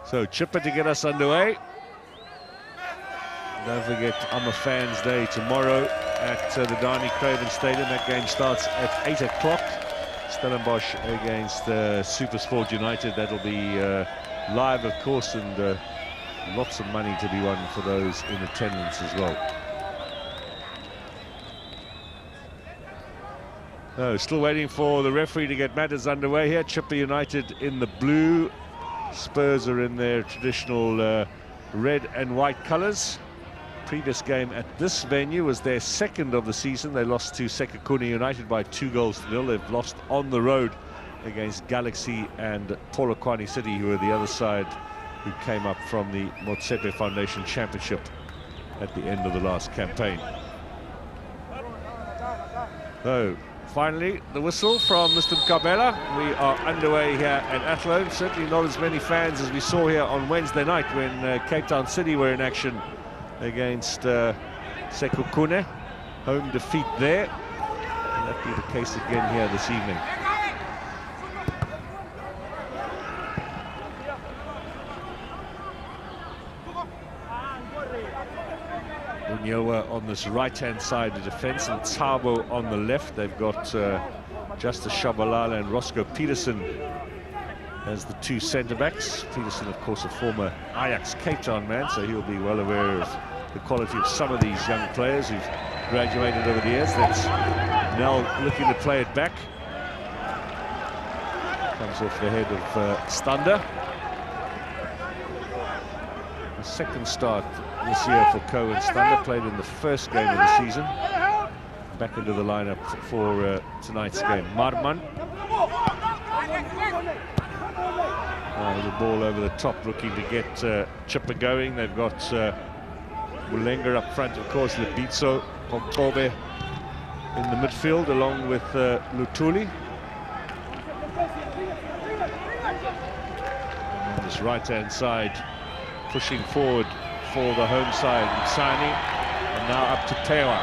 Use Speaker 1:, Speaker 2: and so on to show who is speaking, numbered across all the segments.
Speaker 1: So Chipper to get us underway. Don't forget, I'm a Fans Day tomorrow at the Dani Craven Stadium. That game starts at 8 o'clock. Stellenbosch against Supersport United. That'll be live, of course, and lots of money to be won for those in attendance as well. No, still waiting for the referee to get matters underway here. Chipper United in the blue. Spurs are in their traditional red and white colours. Previous game at this venue was their second of the season. They lost to Sekhukhune United by 2-0. They've lost on the road against Galaxy and Polokwane City, who are the other side, who came up from the Motsepe Foundation Championship at the end of the last campaign. So, finally, the whistle from Mr. Mkabela. We are underway here at Athlone. Certainly not as many fans as we saw here on Wednesday night when Cape Town City were in action against Sekhukhune. Home defeat there. And that'll be the case again here this evening. Unyoa on this right-hand side of defence and Tabo on the left. They've got Justice Shabalala and Roscoe Peterson as the two centre-backs. Peterson, of course, a former Ajax Cape Town man, so he'll be well aware of the quality of some of these young players who've graduated over the years. That's now looking to play it back. Comes off the head of Stander. The second start this year for Cohen. Stander played in the first game of the season. Back into the lineup for tonight's game. MAARMAN. The ball over the top, looking to get Chipper going. They've got Mulenga up front, of course, Lebitso, Pompobe in the midfield, along with Lutuli. And on this right-hand side, pushing forward for the home side, Msani, and now up to Tewa,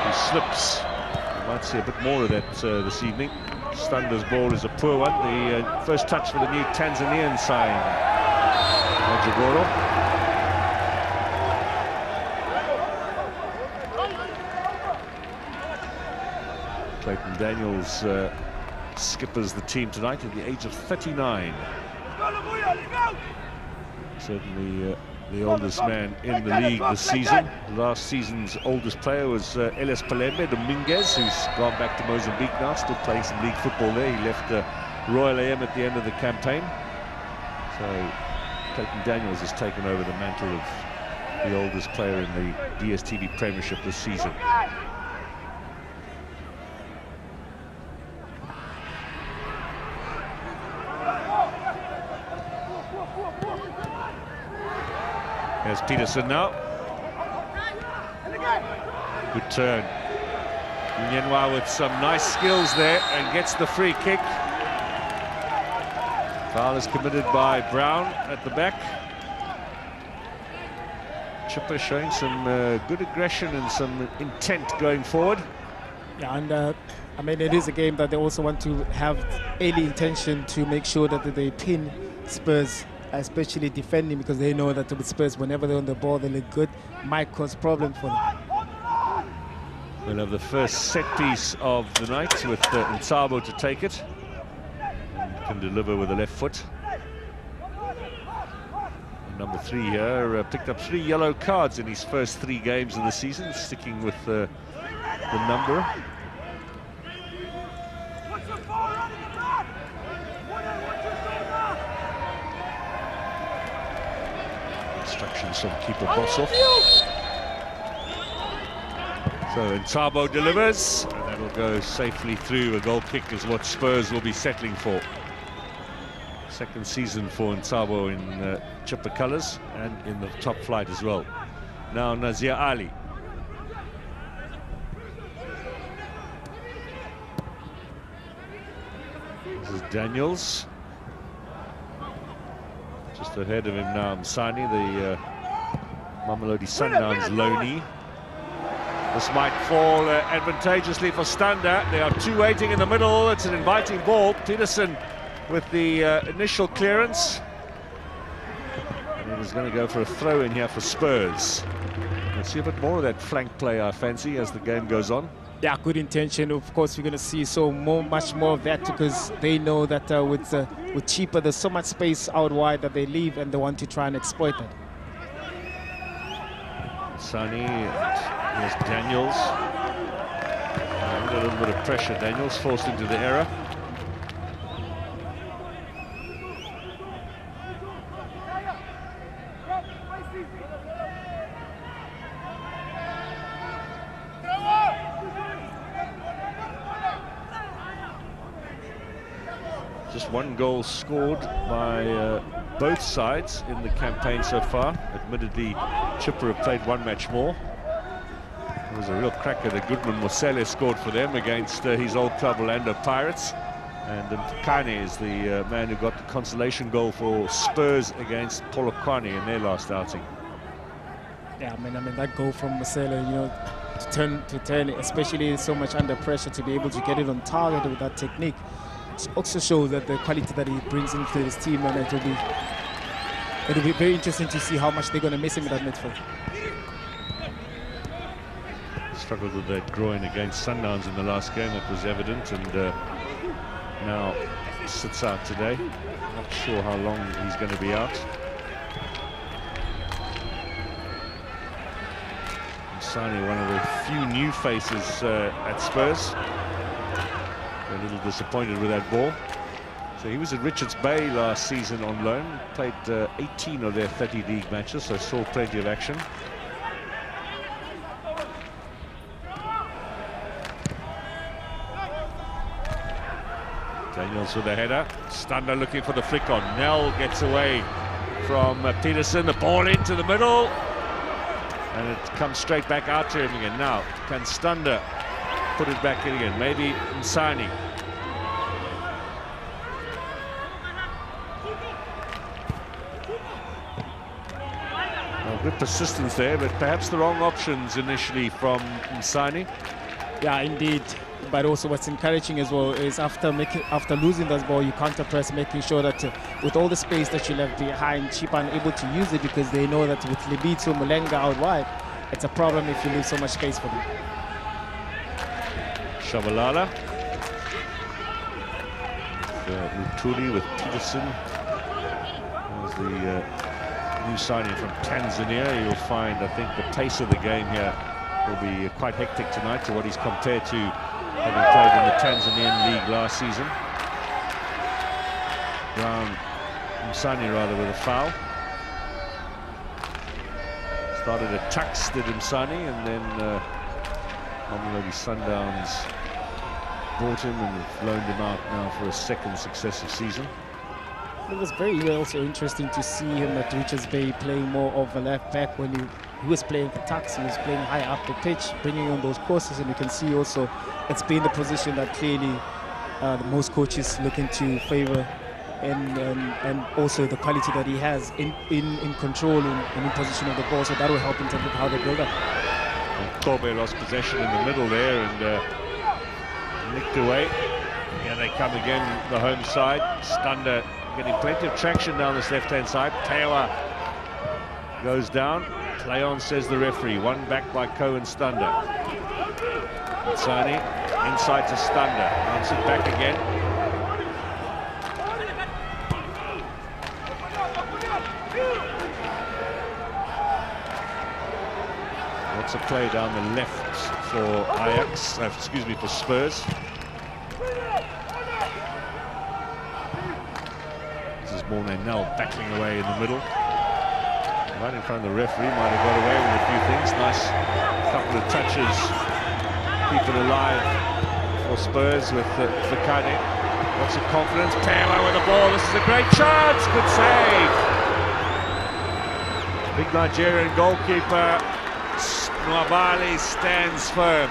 Speaker 1: who slips. You might see a bit more of that this evening. Stander's ball is a poor one. The first touch for the new Tanzanian side, Majagoro. Clayton Daniels skippers the team tonight at the age of 39. Certainly the oldest man in the league this season. Last season's oldest player was Elias Palembe Dominguez, who's gone back to Mozambique now, still playing some league football there. He left Royal AM at the end of the campaign. So Clayton Daniels has taken over the mantle of the oldest player in the DSTV Premiership this season. There's Peterson now. Good turn. Nyenwa with some nice skills there and gets the free kick. Foul is committed by Brown at the back. Chipper showing some good aggression and some intent going forward.
Speaker 2: Yeah, and I mean, it is a game that they also want to have early intention to make sure that they pin Spurs, especially defending, because they know that with Spurs, whenever they're on the ball, they look good, might cause problems for them.
Speaker 1: We'll have the first set piece of the night with Ntabo to take it. And can deliver with the left foot. And number 3 here picked up 3 yellow cards in his first 3 games of the season, sticking with the number. Instructions from keeper Bossoff. So Ntabo delivers, and that'll go safely through. A goal kick is what Spurs will be settling for. Second season for Ntabo in Chipper colours and in the top flight as well. Now Nazir Ali. This is Daniels. Just ahead of him now, Msani, the Mamelodi Sundowns loanee. This might fall advantageously for Stander. There are 2 waiting in the middle. It's an inviting ball. Peterson with the initial clearance. And he's going to go for a throw in here for Spurs. Let's see a bit more of that flank play, I fancy, as the game goes on.
Speaker 2: Yeah, good intention. Of course, we're going to see much more of that, because they know that with cheaper, there's so much space out wide that they leave, and they want to try and exploit that.
Speaker 1: Sani, here's Daniels. Under a little bit of pressure, Daniels forced into the error. Just one goal scored by both sides in the campaign so far. Admittedly, Chipper have played one match more. It was a real cracker that Goodman Mosele scored for them against his old club Orlando Pirates. And Mkane is the man who got the consolation goal for Spurs against Polokwane in their last outing.
Speaker 2: Yeah, I mean that goal from Mosele, you know, to turn, especially so much under pressure, to be able to get it on target with that technique. It also shows that the quality that he brings into his team, and it'll be very interesting to see how much they're going to miss him in that midfield.
Speaker 1: Struggled with that groin against Sundowns in the last game, that was evident, and now sits out today. Not sure how long he's going to be out. Sani, one of the few new faces at Spurs. A little disappointed with that ball. So he was at Richards Bay last season on loan, played 18 of their 30 league matches, so saw plenty of action. Daniels with a header. Stander looking for the flick on. Nell gets away from Peterson. The ball into the middle, and it comes straight back out to him again. Now, can Stander put it back in again? Maybe Msani. Well, good persistence there, but perhaps the wrong options initially from Msani.
Speaker 2: Yeah, indeed. But also what's encouraging as well is after losing that ball, you counter press, making sure that with all the space that you left behind, Chipa are able to use it, because they know that with Libito Mulenga out wide, it's a problem if you leave so much space for them.
Speaker 1: Shabalala. Rutuli with Peterson. There's the new signing from Tanzania. You'll find, I think, the pace of the game here will be quite hectic tonight to what he's compared to having played in the Tanzanian league last season. Brown, Msani rather, with a foul. Started at Tux, did Msani, and then Mamelodi Sundowns bought him and loaned him out now for a second successive season.
Speaker 2: It was very also interesting to see him at Richards Bay playing more of a left back. When he was playing for Tux, he was playing high up the pitch, bringing on those crosses, and you can see also it's been the position that clearly the most coaches looking to favour, and also the quality that he has in control and in position of the ball, so that will help in terms of how they build up.
Speaker 1: And Kobe lost possession in the middle there and nicked away. Here they come again, the home side. Stander getting plenty of traction down this left-hand side. Tewa goes down. Play on, says the referee. One back by Cohen Stander. Sani inside to Stander. Bounce it back again. Lots of play down the left for Ajax, for Spurs. This is Morne now battling away in the middle. Right in front of the referee, might have got away with a few things. Nice couple of touches. Keep it alive for Spurs with Fakane. Lots of confidence. Tewa with the ball. This is a great chance. Good save. Big Nigerian goalkeeper Nwabali stands firm.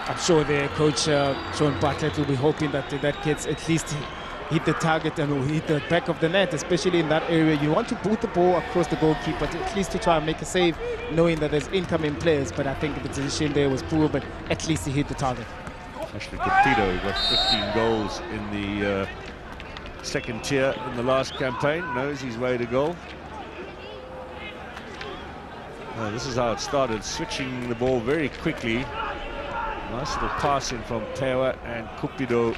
Speaker 2: I'm sure their coach Sean Bartlett will be hoping that that kids at least hit the target and will hit the back of the net, especially in that area. You want to put the ball across the goalkeeper, at least to try and make a save, knowing that there's incoming players. But I think the position there was poor, but at least he hit the target.
Speaker 1: Ashley Capito got 15 goals in the second tier in the last campaign, knows his way to goal. This is how it started, switching the ball very quickly. Nice little pass in from Tewa and Cupido.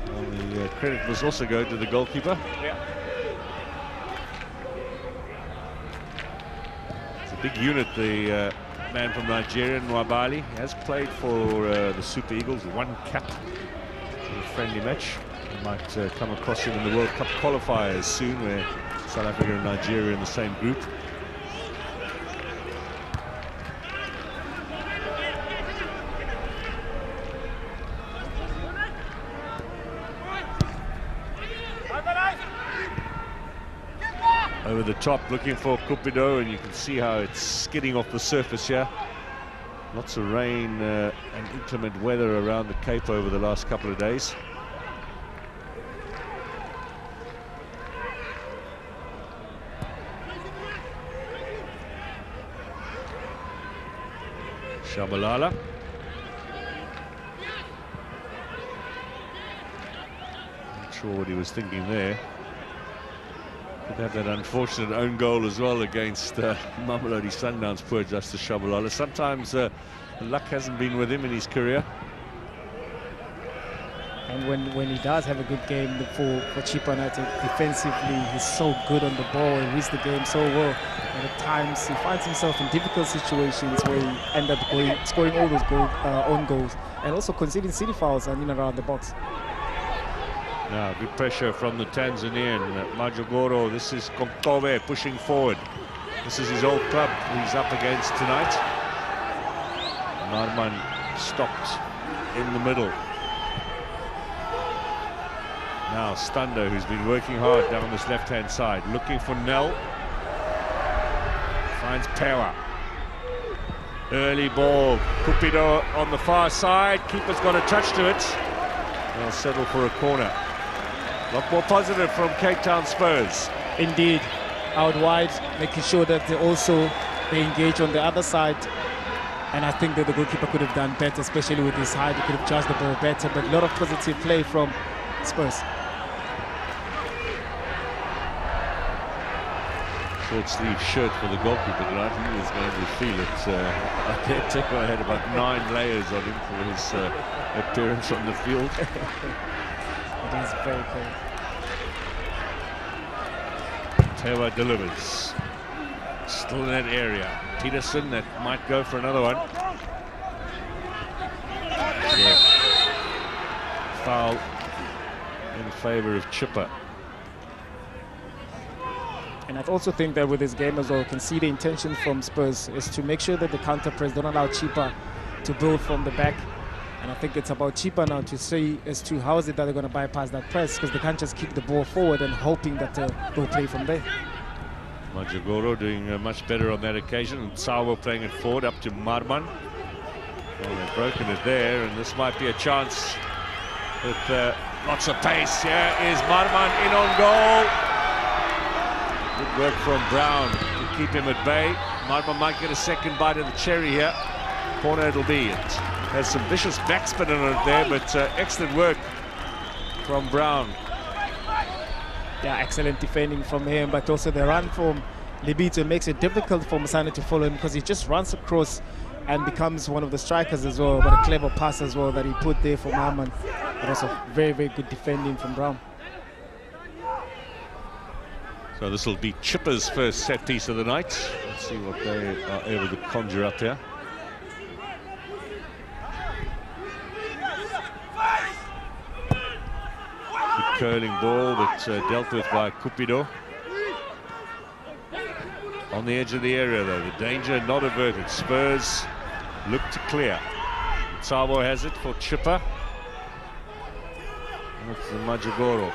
Speaker 1: The credit must also go to the goalkeeper.
Speaker 3: Yeah.
Speaker 1: It's a big unit, the man from Nigeria, Nwabali. He has played for the Super Eagles, one cap in a friendly match. We might come across him in the World Cup qualifiers soon, where South Africa and Nigeria are in the same group. Over the top, looking for Cupido, and you can see how it's skidding off the surface here. Lots of rain and inclement weather around the Cape over the last couple of days. Shabalala. Not sure what he was thinking there. Could have that unfortunate own goal as well against Mamelodi Sundowns, poor Justice Shabalala. Sometimes luck hasn't been with him in his career.
Speaker 2: And when he does have a good game for Chippa United, defensively, he's so good on the ball. He reads the game so well. And at times, he finds himself in difficult situations where he ends up scoring all those own goals and also conceding city fouls and in and around the box.
Speaker 1: Now, good pressure from the Tanzanian, Majogoro. This is Konkove pushing forward. This is his old club he's up against tonight. MAARMAN stopped in the middle. Now Stando, who's been working hard down this left-hand side, looking for Nel. Finds Pewa. Early ball. Cupido on the far side. Keeper's got a touch to it. They'll settle for a corner. A lot more positive from Cape Town Spurs.
Speaker 2: Indeed, out wide, making sure that they engage on the other side. And I think that the goalkeeper could have done better, especially with his height. He could have charged the ball better, but a lot of positive play from Spurs.
Speaker 1: Short sleeve shirt for the goalkeeper tonight. He was going to feel it. I can't take my head, about 9 layers on him for his appearance on the field.
Speaker 2: It is very cool.
Speaker 1: Tewa delivers. Still in that area. Peterson, that might go for another one. Yeah. Foul in favour of Chippa.
Speaker 2: And I also think that with this game as well, you can see the intention from Spurs is to make sure that the counter press don't allow Chippa to build from the back. And I think it's about Chippa now to see as to how is it that they're going to bypass that press, because they can't just kick the ball forward and hoping that they'll play from there.
Speaker 1: Majogoro doing much better on that occasion, and Sawa playing it forward up to MAARMAN. Well, they've broken it there, and this might be a chance with lots of pace. Here is MAARMAN in on goal. Good work from Brown to keep him at bay. MAARMAN might get a second bite of the cherry here. Corner it'll be. It has some vicious backspin on it there, but excellent work from Brown.
Speaker 2: Yeah, excellent defending from him, but also the run from Libito makes it difficult for Musane to follow him, because he just runs across and becomes one of the strikers as well. But a clever pass as well that he put there for MAARMAN. But also very, very good defending from Brown.
Speaker 1: So this will be Chippa's first set piece of the night. Let's see what they are able to conjure up here. Good curling ball, but dealt with by Cupido. On the edge of the area though, the danger not averted. Spurs look to clear. Tsavo has it for Chippa. That's the Majogoro.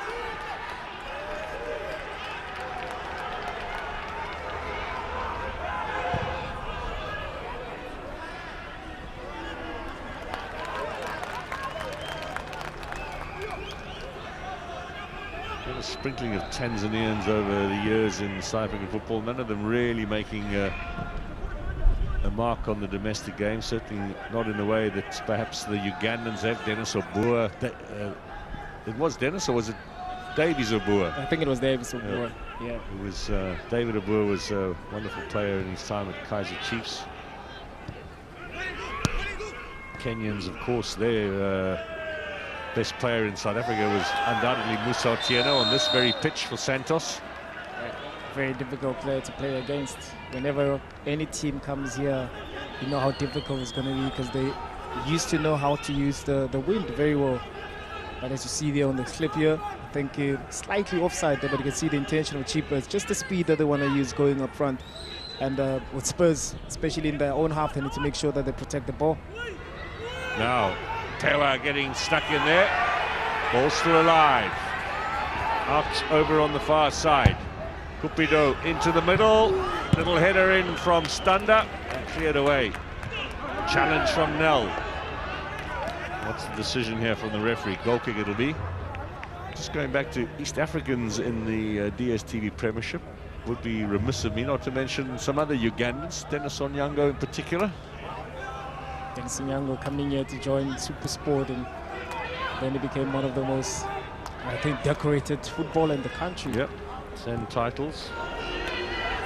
Speaker 1: A sprinkling of Tanzanians over the years in South African football, none of them really making a mark on the domestic game, certainly not in the way that perhaps the Ugandans have. Dennis Obua, it was Dennis, or was it Davies Obua.
Speaker 2: I think it was Davis Obua. Yeah.
Speaker 1: It was David Obua was a wonderful player in his time at Kaizer Chiefs. Kenyans, of course, their best player in South Africa was undoubtedly Musa Otieno on this very pitch for Santos.
Speaker 2: Very difficult player to play against. Whenever any team comes here, you know how difficult it's going to be because they used to know how to use the wind very well. But as you see there on the clip here, I think slightly offside there, but you can see the intention of Chipa. It's just the speed that they want to use going up front. And with Spurs, especially in their own half, they need to make sure that they protect the ball.
Speaker 1: Now, Tewa getting stuck in there. Ball still alive. Out over on the far side. Cupido into the middle. Little header in from Standa and cleared away. Challenge from Nel. What's the decision here from the referee? Goal kick it'll be. Just going back to East Africans in the DSTV Premiership. Would be remiss of me not to mention some other Ugandans, Dennis Onyango in particular.
Speaker 2: Dennis Onyango coming here to join SuperSport, and then he became one of the most, I think, decorated football in the country.
Speaker 1: Yep, 10 titles.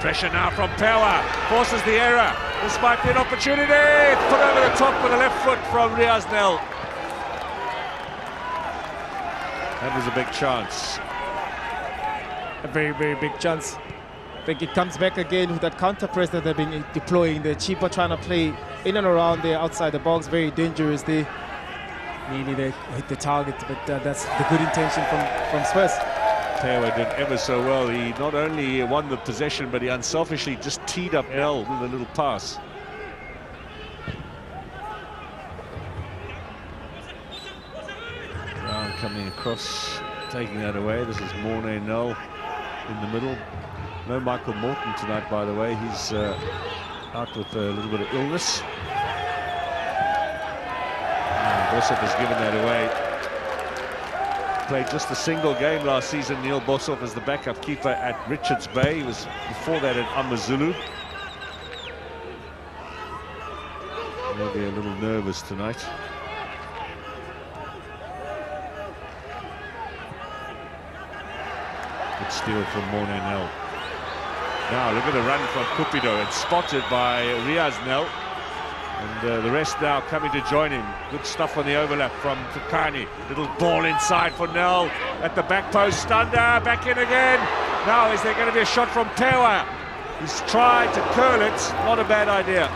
Speaker 1: Pressure now from Pewa, forces the error. This might be an opportunity. It's put over the top with a left foot from Riaz Nel. That was a big chance.
Speaker 2: A very, very big chance. I think it comes back again with that counter press that they've been deploying. The Chipa trying to play in and around there outside the box, very dangerous. They nearly they hit the target, but that's the good intention from Spurs.
Speaker 1: Tewa did ever so well. He not only won the possession, but he unselfishly just teed up Nel with a little pass. Brown coming across, taking that away. This is Morne Nel in the middle. No Michael Morton tonight, by the way. He's out with a little bit of illness. Boshoff has given that away. Played just a single game last season, Neil Boshoff, as the backup keeper at Richards Bay. He was before that at Amazulu. Maybe a little nervous tonight. Good steal from Morne Nel. Now look at the run from Cupido. It's spotted by Riaz Nel. And the rest now coming to join him. Good stuff on the overlap from Tukani. Little ball inside for Nel at the back post. Standa back in again. Now is there going to be a shot from Tewa? He's tried to curl it. Not a bad idea.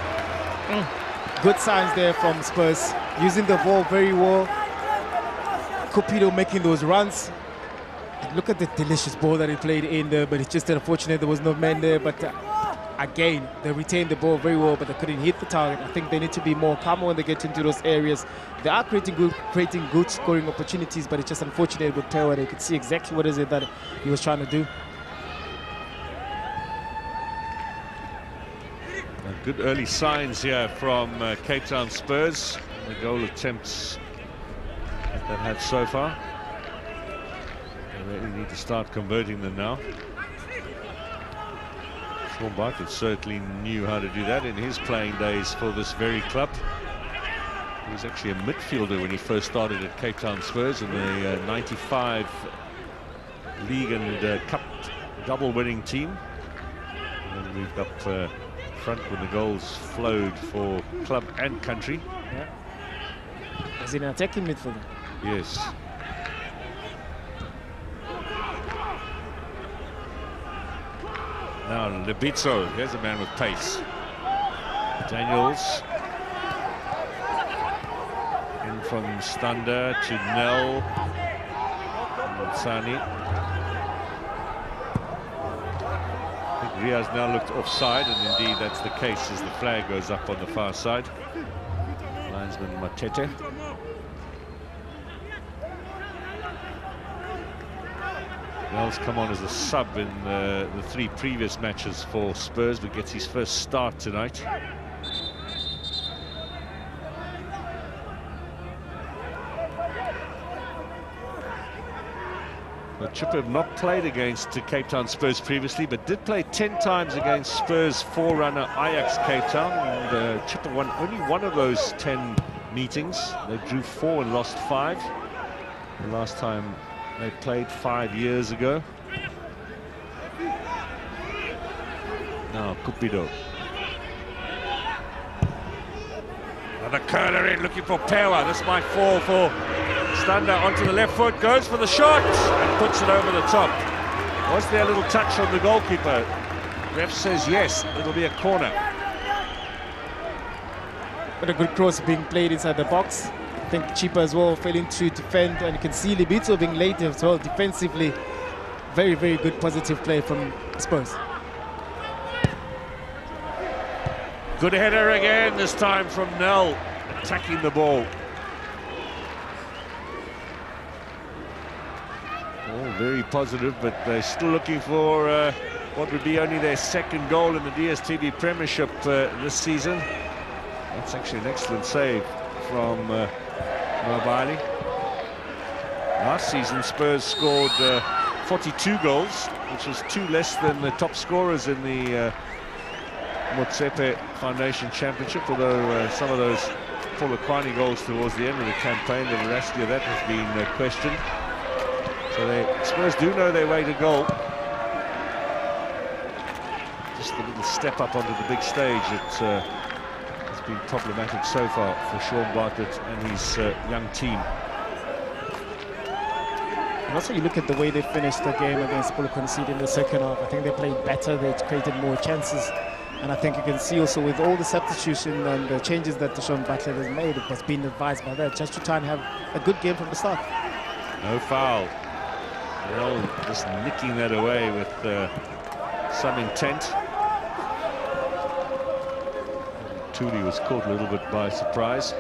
Speaker 2: Good signs there from Spurs. Using the ball very well. Cupido making those runs. Look at the delicious ball that he played in there, but it's just unfortunate there was no man there. But again, they retained the ball very well, but they couldn't hit the target. I think they need to be more calm when they get into those areas. They are creating good scoring opportunities, but it's just unfortunate with Tewa. They could see exactly what is it that he was trying to do.
Speaker 1: Good early signs here from Cape Town Spurs. The goal attempts that they've had so far. They really need to start converting them now. Sean Bartlett certainly knew how to do that in his playing days for this very club. He was actually a midfielder when he first started at Cape Town Spurs in the 95 League and Cup double winning team. And then moved up front when the goals flowed for club and country.
Speaker 2: Yeah. Was he an attacking midfielder?
Speaker 1: Yes. Now Lebitso, here's a man with pace. Daniels. In from Standa to Nel. And Sani. I think Riaz now looked offside, and indeed that's the case as the flag goes up on the far side. Linesman Matete. Nel's come on as a sub in the 3 previous matches for Spurs, but gets his first start tonight. But Chipper have not played against Cape Town Spurs previously, but did play 10 times against Spurs forerunner Ajax Cape Town. And Chipper won only one of those 10 meetings. They drew 4 and lost 5. The last time They played 5 years ago. Now Cupido. Another curler in, looking for Pewa. This might fall for Stander onto the left foot, goes for the shot and puts it over the top. Was there a little touch on the goalkeeper? Ref says yes, it'll be a corner.
Speaker 2: But a good cross being played inside the box. I think Chipa as well failing to defend, and you can see Libito being late as well defensively. Very, very good positive play from Spurs.
Speaker 1: Good header again, this time from Nel, attacking the ball. All very positive, but they're still looking for what would be only their second goal in the DSTV Premiership this season. That's actually an excellent save from Mobali. Last season, Spurs scored 42 goals, which was 2 less than the top scorers in the Motsepe Foundation Championship, although some of those Polokwane goals towards the end of the campaign, the veracity of that has been questioned. So Spurs do know their way to goal. Just a little step up onto the big stage that has been problematic so far for Sean Bartlett and his young team.
Speaker 2: And also you look at the way they finished the game against Polokwane City in the second half. I think they played better, they created more chances. And I think you can see also with all the substitution and the changes that Sean Bartlett has made, it has been advised by that, just to try and have a good game from the start.
Speaker 1: No foul. Well, just nicking that away with some intent. Tuli was caught a little bit by surprise.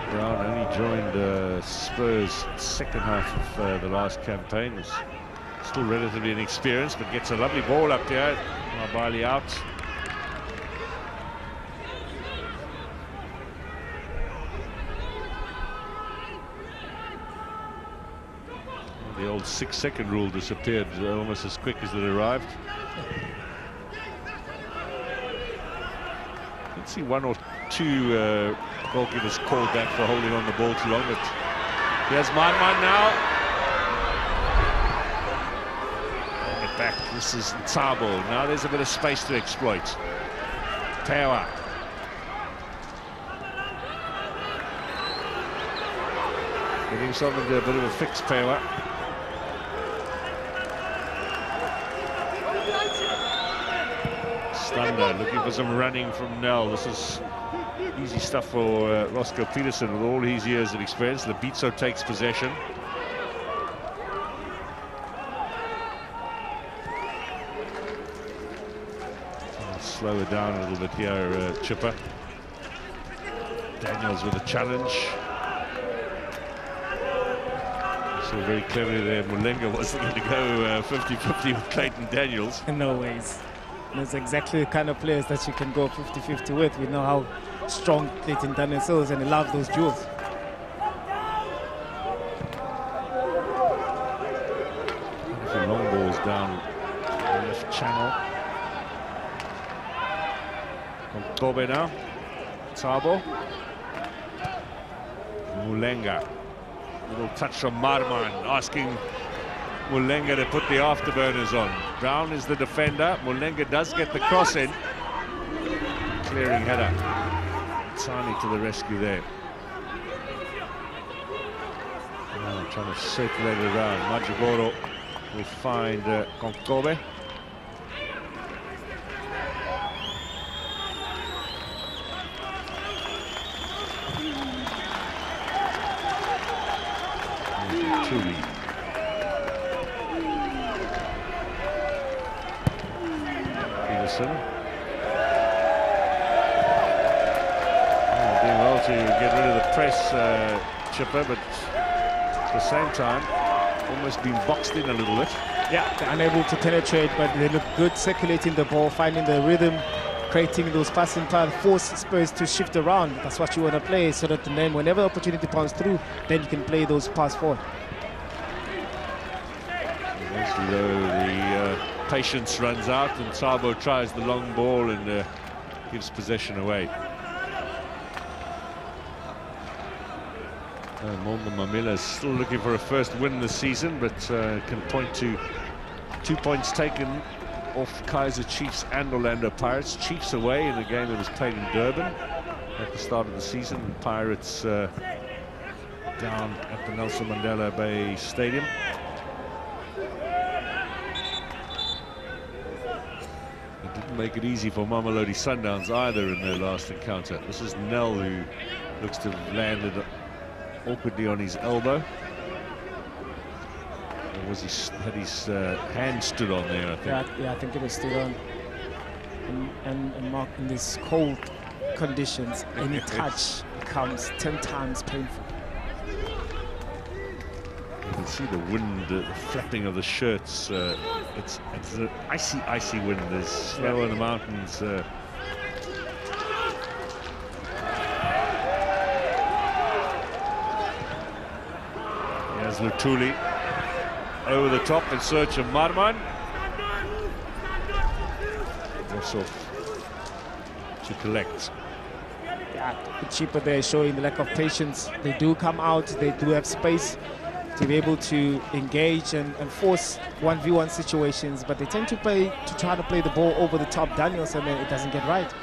Speaker 1: Brown only joined Spurs second half of the last campaign. Was still relatively inexperienced, but gets a lovely ball up there. Mabali out. The old 6-second rule disappeared almost as quick as it arrived. You can see 1 or 2 goalkeepers called back for holding on the ball too long, but here's MAARMAN now. And it back, this is Ntabo. Now there's a bit of space to exploit. Pewa. Getting himself into a bit of a fix, Pewa. Stander looking for some running from Nel. This is easy stuff for Roscoe Peterson with all his years of experience. Libito takes possession. I'll slow it down a little bit here, Chipper. Daniels with a challenge. So very cleverly there, Mulenga wasn't going to go 50-50 with Clayton Daniels.
Speaker 2: In no ways. That's exactly the kind of players that you can go 50-50 with. We know how strong Clayton Daniels is, and he loves those duels.
Speaker 1: A few long balls down the left channel. Kobe now. Tabo. Mulenga. Little touch from MAARMAN, asking Mulenga to put the afterburners on. Brown is the defender. Mulenga does get the cross in. Clearing header. Tsani to the rescue there. Oh, trying to circulate it around. Majigoro will find Konkobe. Tuli. Peterson. Doing well to get rid of the press, Chipper, but at the same time, almost been boxed in a little bit.
Speaker 2: Yeah, they're unable to penetrate, but they look good circulating the ball, finding the rhythm, creating those passing paths, force Spurs to shift around. That's what you want to play, so that then whenever opportunity comes through, then you can play those pass forward.
Speaker 1: Eventually, though, the patience runs out, and Thabo tries the long ball and gives possession away. Mamela is still looking for a first win this season, but can point to 2 points taken off Kaizer Chiefs and Orlando Pirates. Chiefs away in a game that was played in Durban at the start of the season. Pirates down at the Nelson Mandela Bay Stadium. It didn't make it easy for Mamelodi Sundowns either in their last encounter. This is Nel, who looks to have landed awkwardly on his elbow. Or was he had his hand stood on there, I think?
Speaker 2: Yeah, I think it was stood on. And Mark, in these cold conditions, any touch becomes 10 times painful.
Speaker 1: You can see the wind, the flapping of the shirts. It's an icy wind. There's snow in the mountains. Here's Lutuli over the top in search of MAARMAN. Also to collect.
Speaker 2: Yeah, the cheaper they're showing the lack of patience. They do come out, they do have space to be able to engage and force 1v1 situations, but they tend to try to play the ball over the top Daniels, and then it doesn't get right.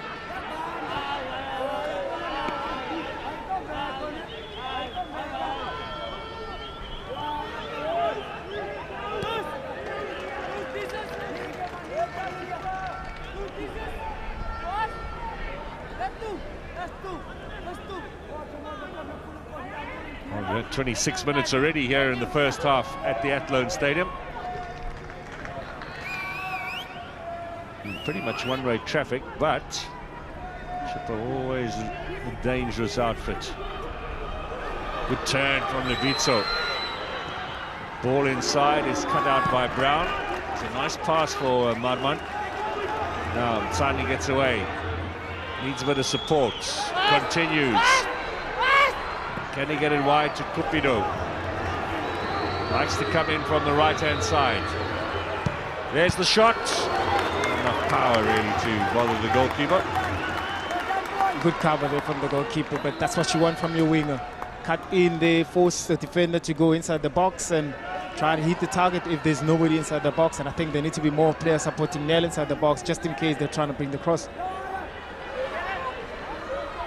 Speaker 1: Well, we're at 26 minutes already here in the first half at the Athlone Stadium. Pretty much one-way traffic, but Chipper always a dangerous outfit. Good turn from Lebitso. Ball inside is cut out by Brown. It's a nice pass for MAARMAN. Now Mtsani gets away. Needs a bit of support. Continues. Can he get it wide to Cupido? Likes to come in from the right-hand side. There's the shot. Enough power really to bother the goalkeeper.
Speaker 2: Good cover there from the goalkeeper, but that's what you want from your winger. Cut in there, force the defender to go inside the box and try to hit the target if there's nobody inside the box. And I think there need to be more players supporting Nel inside the box, just in case they're trying to bring the cross.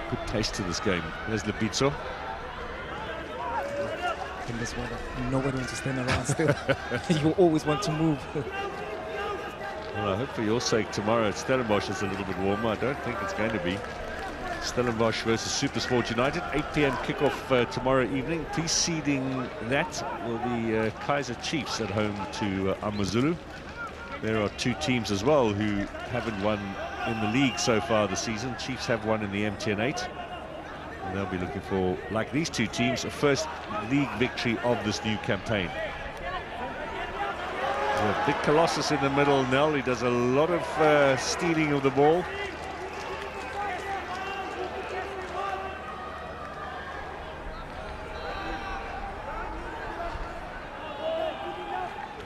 Speaker 1: Good taste to this game. There's Lebitso.
Speaker 2: In this weather, nobody wants to stand around still. You always want to move.
Speaker 1: Well, I hope for your sake tomorrow at Stellenbosch is a little bit warmer. I don't think it's going to be. Stellenbosch versus SuperSport United, 8 p.m. kickoff tomorrow evening. Preceding that will be Kaizer Chiefs at home to AmaZulu. There are two teams as well who haven't won in the league so far this season. Chiefs have won in the MTN 8. And they'll be looking for, like these two teams, a first league victory of this new campaign. There's a big colossus in the middle, Nel. He does a lot of stealing of the ball.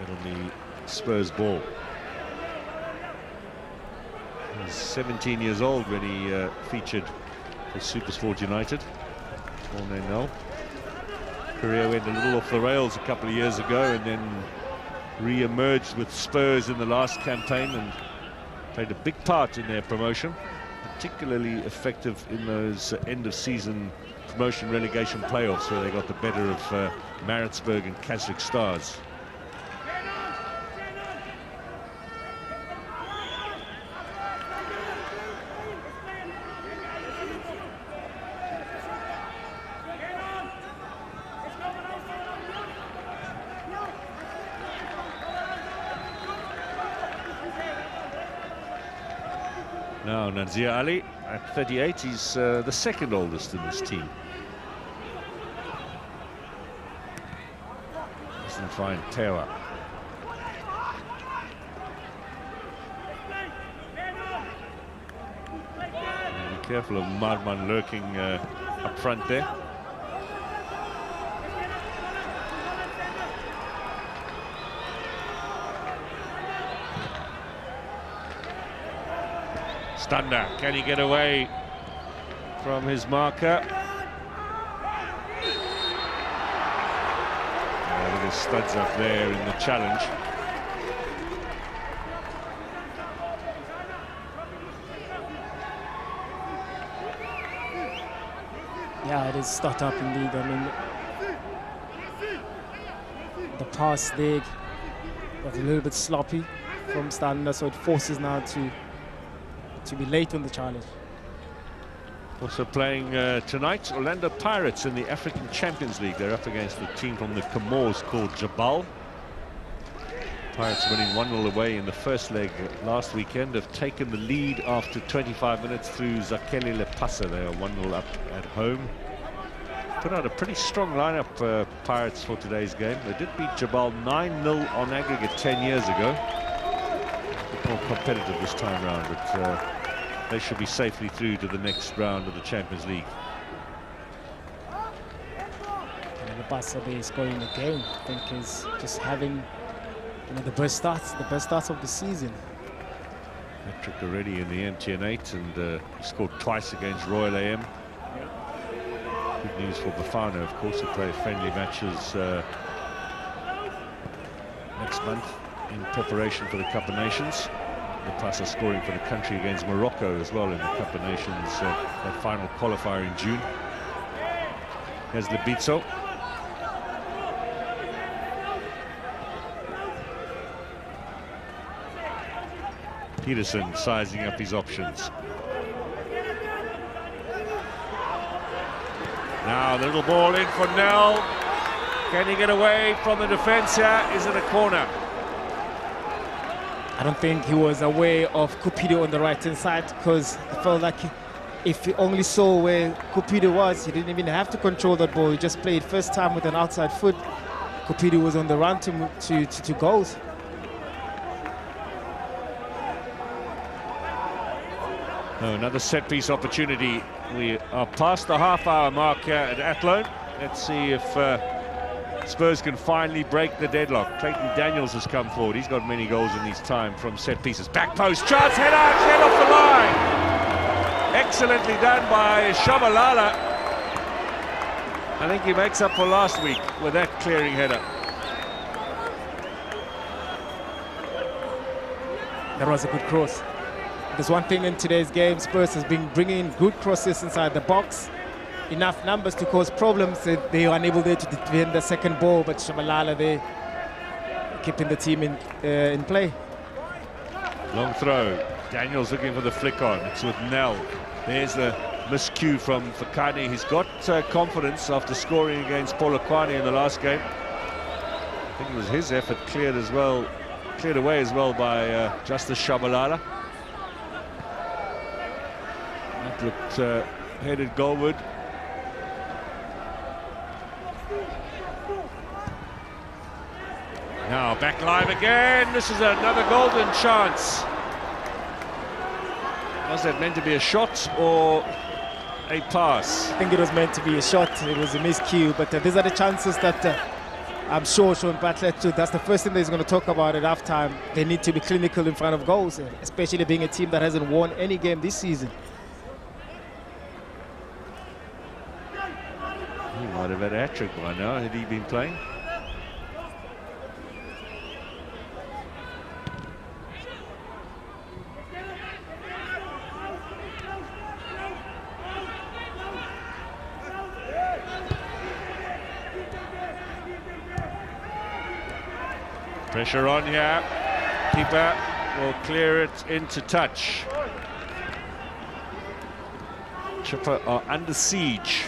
Speaker 1: It'll be Spurs ball. He's 17 years old when he featured for SuperSport United. Nel. Career went a little off the rails a couple of years ago and then re-emerged with Spurs in the last campaign and played a big part in their promotion. Particularly effective in those end-of-season promotion relegation playoffs where they got the better of Maritzburg and Keswick Stars. Now Nanzir Ali at 38, he's the second oldest in this team. Doesn't find Tewa. Careful of MAARMAN lurking up front there. Stander, can he get away from his marker? Look at Studs up there in the challenge.
Speaker 2: Yeah, it is stuck up indeed. I mean, the pass there was a little bit sloppy from Stander, so it forces now to be late on the challenge.
Speaker 1: Also playing tonight, Orlando Pirates in the African Champions League. They're up against a team from the Comores called Jabal. Pirates winning 1-0 away in the first leg last weekend, have taken the lead after 25 minutes through Zakeli Lepasa. They are 1-0 up at home. Put out a pretty strong lineup, Pirates, for today's game. They did beat Jabal 9-0 on aggregate 10 years ago. A bit more competitive this time round, but they should be safely through to the next round of the Champions League.
Speaker 2: Lepasa there is scoring again. I think he's just having the best starts of the season.
Speaker 1: Hat-trick already in the MTN8, and he scored twice against Royal AM. Good news for Bafana, of course, to play friendly matches next month in preparation for the Cup of Nations. Lepasa scoring for the country against Morocco as well in the Cup of Nations, that final qualifier in June. Here's Lebitso. Peterson sizing up his options. Now the little ball in for Nell. Can he get away from the defence here? Is it a corner?
Speaker 2: I don't think he was aware of Cupido on the right-hand side, because I felt like if he only saw where Cupido was, he didn't even have to control that ball. He just played first time with an outside foot. Cupido was on the run to goals.
Speaker 1: Oh, another set-piece opportunity. We are past the half-hour mark here at Athlone. Let's see if Spurs can finally break the deadlock. Clayton Daniels has come forward. He's got many goals in his time from set pieces. Back post, chance, header, head off the line. Excellently done by Shabalala. I think he makes up for last week with that clearing header.
Speaker 2: That was a good cross. There's one thing in today's game, Spurs has been bringing good crosses inside the box. Enough numbers to cause problems. They were unable there to defend the second ball, but Shabalala there keeping the team in play.
Speaker 1: Long throw. Daniels looking for the flick on. It's with Nell. There's the miscue from Fakani. He's got confidence after scoring against Polokwane in the last game. I think it was his effort cleared away as well by Justice Shabalala. That looked headed goalward. Now back live again. This is another golden chance. Was that meant to be a shot or a pass?
Speaker 2: I think it was meant to be a shot. It was a miscue, but these are the chances that I'm sure Sean Butler too. That's the first thing that he's going to talk about at halftime. They need to be clinical in front of goals, especially being a team that hasn't won any game this season.
Speaker 1: He might have had a hat-trick by now had he been playing. Pressure on here. Keeper will clear it into touch. Chipper are under siege.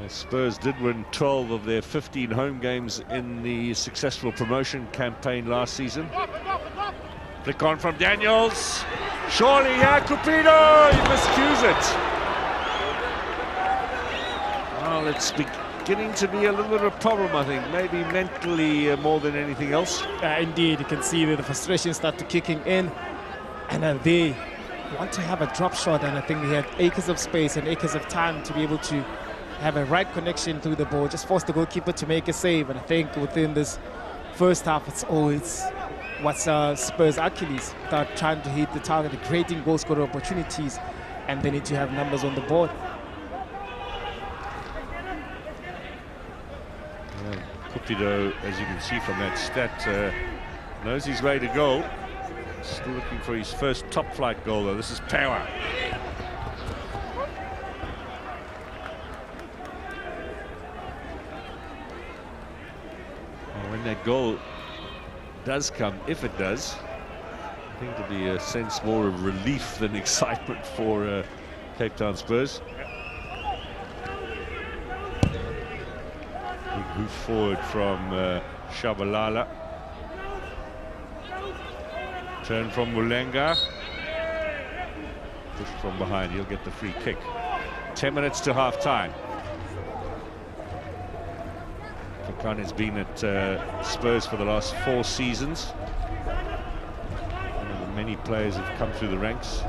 Speaker 1: Spurs did win 12 of their 15 home games in the successful promotion campaign last season. Flick on from Daniels. Surely, yeah, Cupido! He miscues it. Well, it's beginning to be a little bit of a problem, I think. Maybe mentally more than anything else.
Speaker 2: Indeed, you can see that the frustration start to kicking in, and they want to have a drop shot, and I think they had acres of space and acres of time to be able to have a right connection through the ball, just force the goalkeeper to make a save. And I think within this first half, it's always what's Spurs' Achilles, without trying to hit the target, creating goal scorer opportunities, and they need to have numbers on the board.
Speaker 1: Cupido, as you can see from that stat, knows his way to goal. Still looking for his first top flight goal, though. This is power. Well, when that goal does come, if it does, I think it'll be a sense more of relief than excitement for Cape Town Spurs. Big hoof forward from Shabalala. Turn from Mulenga. Push from behind, he'll get the free kick. 10 minutes to half time. Khan has been at Spurs for the last 4 seasons. Many players have come through the ranks.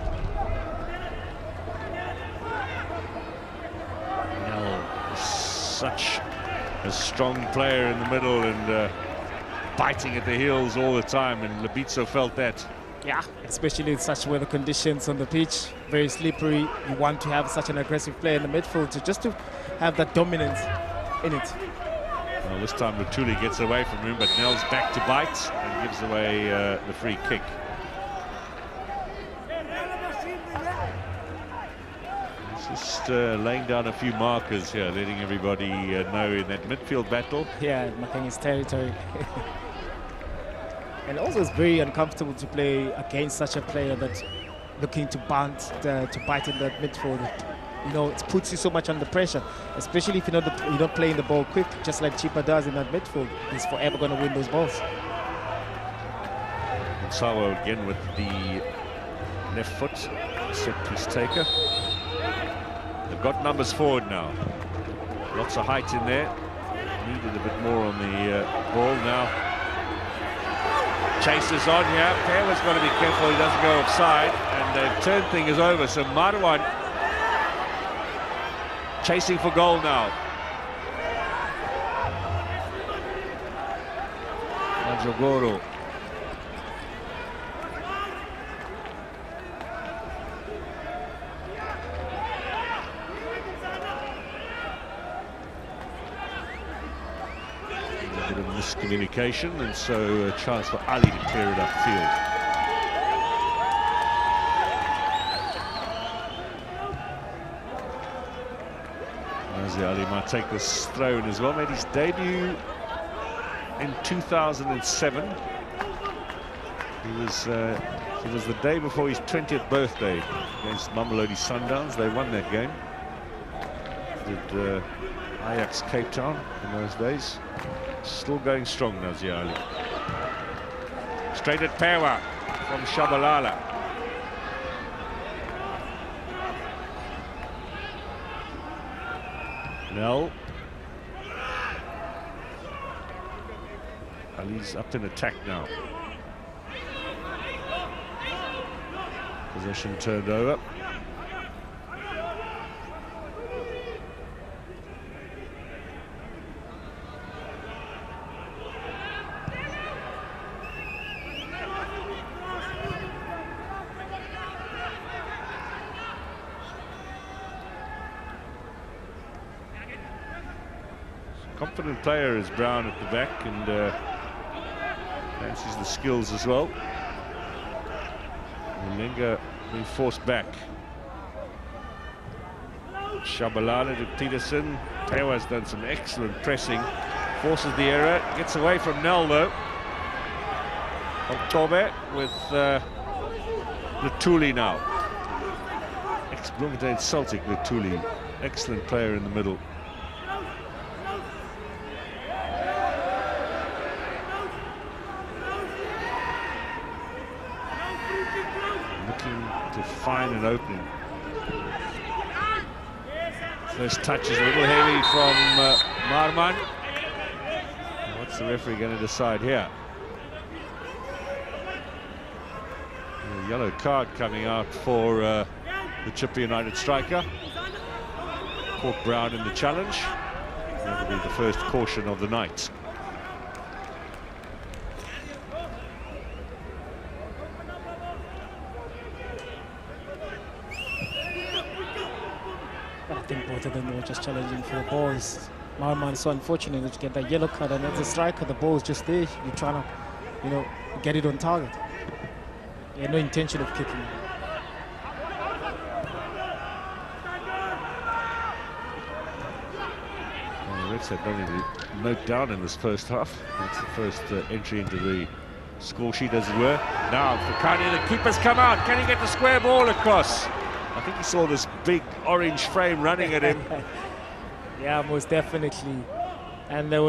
Speaker 1: Now, such a strong player in the middle and biting at the heels all the time, and Labitso felt that.
Speaker 2: Yeah, especially in such weather conditions on the pitch, very slippery. You want to have such an aggressive player in the midfield just to have that dominance in it.
Speaker 1: Well, this time Lutuli gets away from him, but Nell's back to bite and gives away the free kick. Just laying down a few markers here, letting everybody know in that midfield battle.
Speaker 2: Yeah, marking his territory. And also it's very uncomfortable to play against such a player that's looking to bounce, to bite in that midfield. You know, it puts you so much under pressure, especially if you're not playing the ball quick, just like Chipa does in that midfield. He's forever going to win those balls.
Speaker 1: And Sawa again with the left foot, set piece taker. They've got numbers forward now. Lots of height in there. Needed a bit more on the ball now. Chases on here. Taylor's got to be careful he doesn't go offside. And the turn thing is over. So Marwan chasing for goal now. Manjogoro. A bit of miscommunication, and so a chance for Ali to clear it upfield. Ali might take this throw in as well. Made his debut in 2007. It was the day before his 20th birthday against Mamelodi Sundowns. They won that game. Did Ajax Cape Town in those days. Still going strong, Nazir Ali. Straight at Pewa from Shabalala. Nell. Ali's up in attack now. Possession turned over. Confident player is Brown at the back, and fancies the skills as well. Mulenga being forced back. Shabalala to Peterson. Tewa's done some excellent pressing. Forces the error. Gets away from Nell though. Oktober with Lutuli now. Ex-Bloemfontein Celtic Lutuli. Excellent player in the middle. Looking to find an opening. First touch is a little heavy from MAARMAN. What's the referee going to decide here? A yellow card coming out for the Chipper United striker. Caught Brown in the challenge. That'll be the first caution of the night.
Speaker 2: I think both of them were just challenging for the balls. MAARMAN is so unfortunate to get that yellow card, and as a striker, the ball is just there. You're trying to, get it on target. You had no intention of kicking it.
Speaker 1: Well, the Reds had nothing to note down in this first half. That's the first entry into the score sheet, as it were. Now, Fakani, the keeper's come out. Can he get the square ball across? I think he saw this big orange frame running at him.
Speaker 2: Yeah, most definitely. And then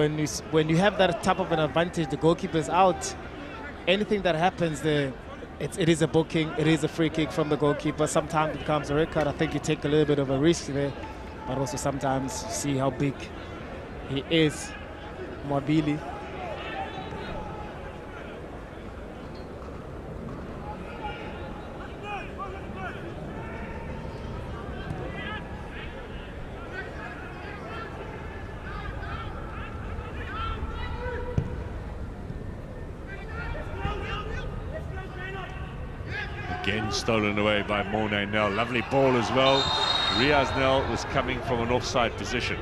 Speaker 2: when you have that type of an advantage, the goalkeeper's out. Anything that happens there, it is a booking, it is a free kick from the goalkeeper. Sometimes it becomes a red card. I think you take a little bit of a risk there, but also sometimes see how big he is, Mwabili.
Speaker 1: Again stolen away by Morne Nel. Lovely ball as well. Riaz Nel was coming from an offside position.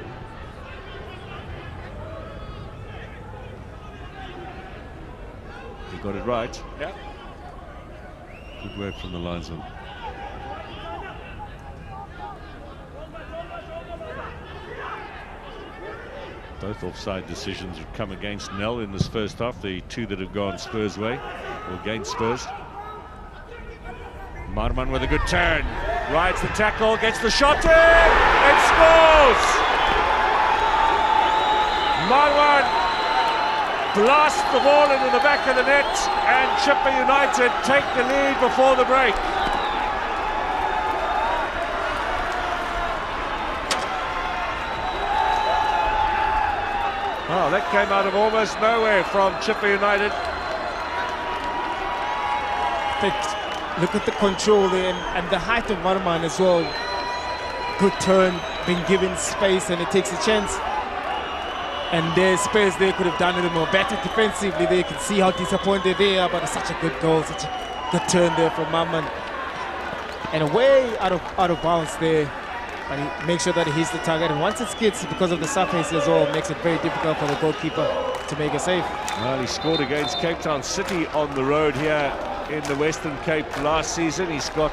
Speaker 1: He got it right.
Speaker 2: Yeah.
Speaker 1: Good work from the linesman. Both offside decisions have come against Nel in this first half. The two that have gone Spurs' way, or against Spurs. MAARMAN with a good turn, rides the tackle, gets the shot in, and scores! MAARMAN blasts the ball into the back of the net, and Chipper United take the lead before the break. Oh, that came out of almost nowhere from Chipper United.
Speaker 2: Look at the control there and the height of MAARMAN as well. Good turn, being given space, and it takes a chance. And there's Spurs there could have done a little more better defensively. They can see how disappointed they are, but it's such a good goal, such a good turn there from MAARMAN. And way out of bounds there. But he makes sure that he hits the target. And once it skids, because of the surface as well, makes it very difficult for the goalkeeper to make a save.
Speaker 1: Well, he scored against Cape Town City on the road here in the Western Cape last season. He's got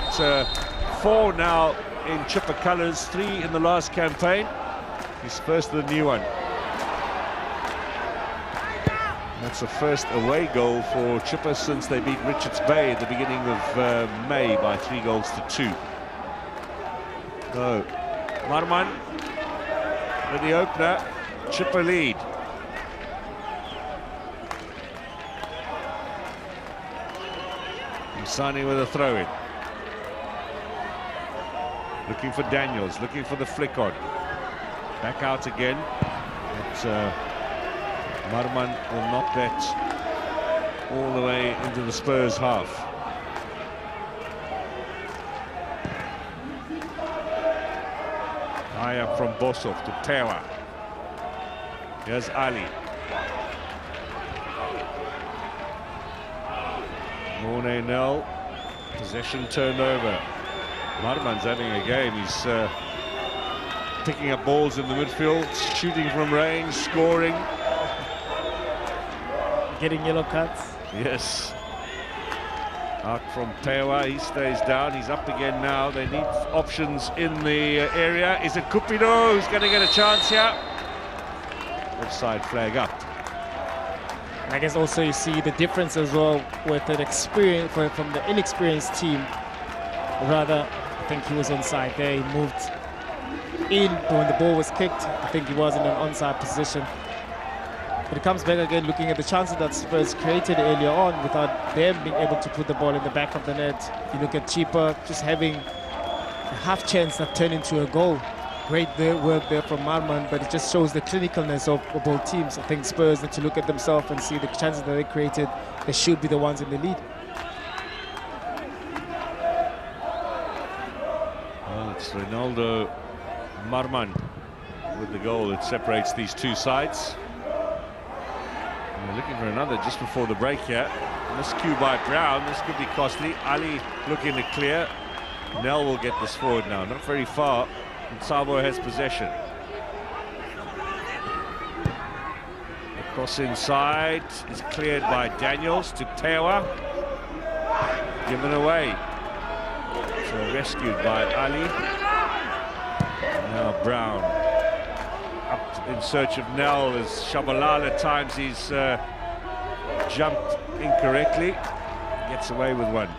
Speaker 1: 4 now in Chipper colours, 3 in the last campaign. His first of the new one. That's the first away goal for Chipper since they beat Richards Bay at the beginning of May by 3-2. So, MAARMAN with the opener, Chipper lead. Sani with a throw-in. Looking for Daniels, looking for the flick on. Back out again. But MAARMAN will knock that all the way into the Spurs half. High up from Bosov to Tewa. Here's Ali. Morne Nel, possession turned over. MAARMAN's having a game. He's picking up balls in the midfield, shooting from range, scoring.
Speaker 2: Getting yellow cards.
Speaker 1: Yes. Out from Tewa, he stays down. He's up again now. They need options in the area. Is it Cupido who's going to get a chance here? Offside flag up.
Speaker 2: I guess also you see the difference as well with an experience from the inexperienced team. Rather, I think he was onside there. He moved in when the ball was kicked. I think he was in an onside position. But it comes back again looking at the chances that Spurs created earlier on without them being able to put the ball in the back of the net. You look at Chipper just having a half chance that turned into a goal. great work there from MAARMAN, but it just shows the clinicalness of both teams. I think Spurs need to look at themselves and see the chances that they created. They should be the ones in the lead.
Speaker 1: Well, it's Ronaldo MAARMAN with the goal that separates these two sides. And we're looking for another just before the break here. Miscue by Brown. This could be costly. Ali looking to clear. Nel will get this forward now, not very far. And Savo has possession. The cross inside is cleared by Daniels to Tewa. Given away. So rescued by Ali. Now Brown up in search of Nel as Shabalala times he's jumped incorrectly. Gets away with one.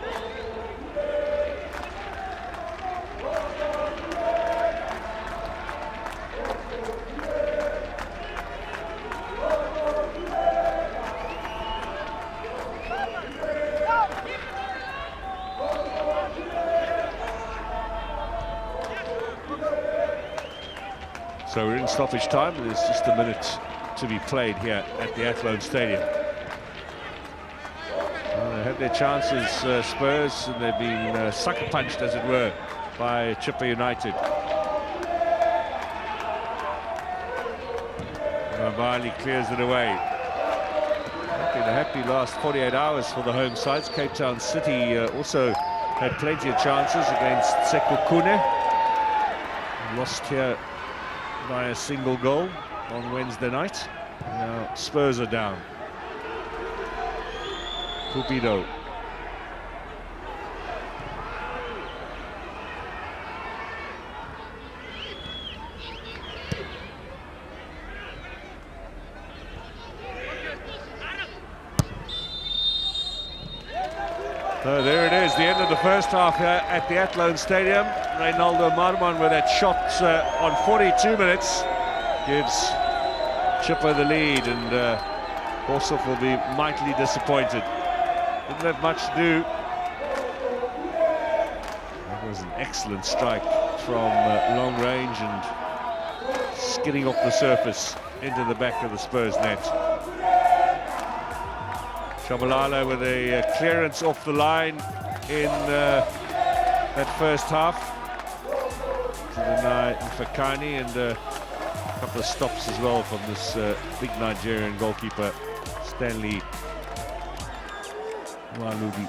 Speaker 1: So we're in stoppage time. There's just a minute to be played here at the Athlone Stadium. Well, they had their chances, Spurs, and they've been sucker punched, as it were, by Chippa United. Mabali clears it away. Been a happy last 48 hours for the home sides. Cape Town City also had plenty of chances against Sekokune. Lost here by a single goal on Wednesday night. Now Spurs are down. Cupido. So there it is, the end of the first half here at the Athlone Stadium. Ronaldo MAARMAN with that shot on 42 minutes gives Chippa the lead, and Horsov will be mightily disappointed. Didn't have much to do. That was an excellent strike from long range and skidding off the surface into the back of the Spurs net. Shabalala with a clearance off the line in that first half to deny Mfakani, and a couple of stops as well from this big Nigerian goalkeeper, Stanley Walubi.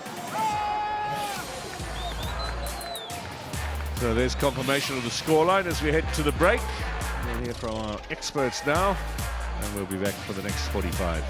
Speaker 1: So there's confirmation of the scoreline as we head to the break. We'll hear from our experts now, and we'll be back for the next 45.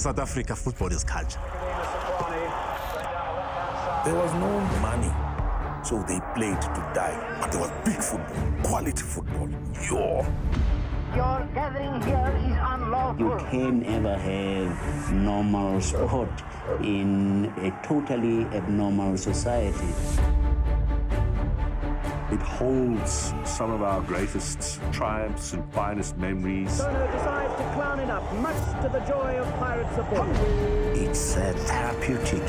Speaker 3: South Africa, football is culture. There was no money, so they played to die. But there was big football, quality football.
Speaker 4: Your gathering here is unlawful.
Speaker 5: You can never have normal sport in a totally abnormal society.
Speaker 6: It holds some of our greatest triumphs and finest memories.
Speaker 4: Sono decides to clown it up, much to the joy of Pirate support.
Speaker 7: It's therapeutic,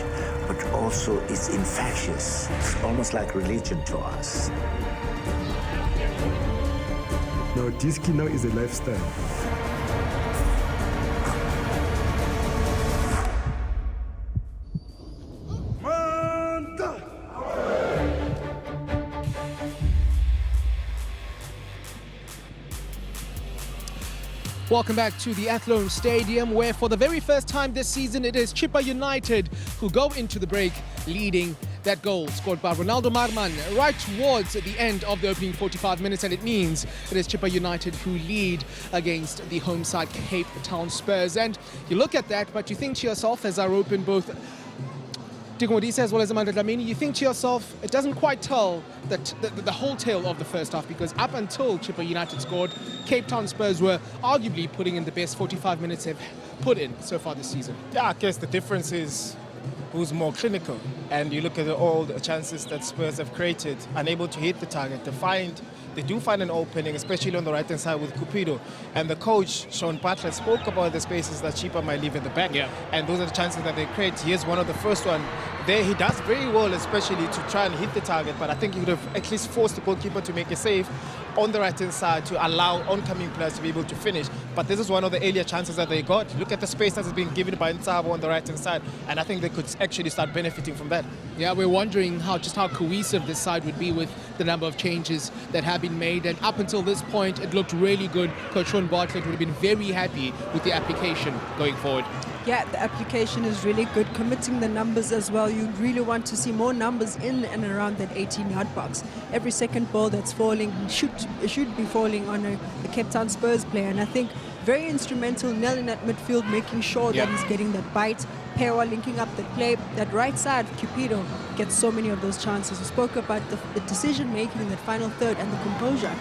Speaker 7: but also it's infectious. It's almost like religion to us.
Speaker 8: No, disky now is a lifestyle.
Speaker 9: Welcome back to the Athlone Stadium, where for the very first time this season it is Chippa United who go into the break leading. That goal scored by Ronaldo Marman right towards the end of the opening 45 minutes, and it means it is Chippa United who lead against the home side Cape Town Spurs. And you look at that, but you think to yourself, as I open both Tigomodisa as well as Amanda Dlamini, you think to yourself, it doesn't quite tell that the whole tale of the first half, because up until Chippa United scored, Cape Town Spurs were arguably putting in the best 45 minutes they've put in so far this season.
Speaker 2: Yeah, I guess the difference is who's more clinical. And you look at all the chances that Spurs have created, unable to hit the target. They do find an opening, especially on the right-hand side with Cupido. And the coach, Sean Butler, spoke about the spaces that Chippa might leave in the back.
Speaker 9: Yeah.
Speaker 2: And those are the chances that they create. Here's one of the first one. There he does very well, especially to try and hit the target, but I think he would have at least forced the goalkeeper to make a save on the right-hand side to allow oncoming players to be able to finish. But this is one of the earlier chances that they got. Look at the space that is being given by Ntabo on the right-hand side, and I think they could actually start benefiting from that.
Speaker 9: Yeah, we're wondering how cohesive this side would be with the number of changes that have been made, and up until this point it looked really good. Coach Sean Bartlett would have been very happy with the application going forward.
Speaker 10: Yeah, the application is really good, committing the numbers as well. You really want to see more numbers in and around that 18-yard box. Every second ball that's falling should be falling on a Cape Town Spurs player, and I think very instrumental, nailing that midfield, making sure that he's getting that bite. Pewa linking up the play. That right side, Cupido, gets so many of those chances. We spoke about the decision-making in that final third and the composure.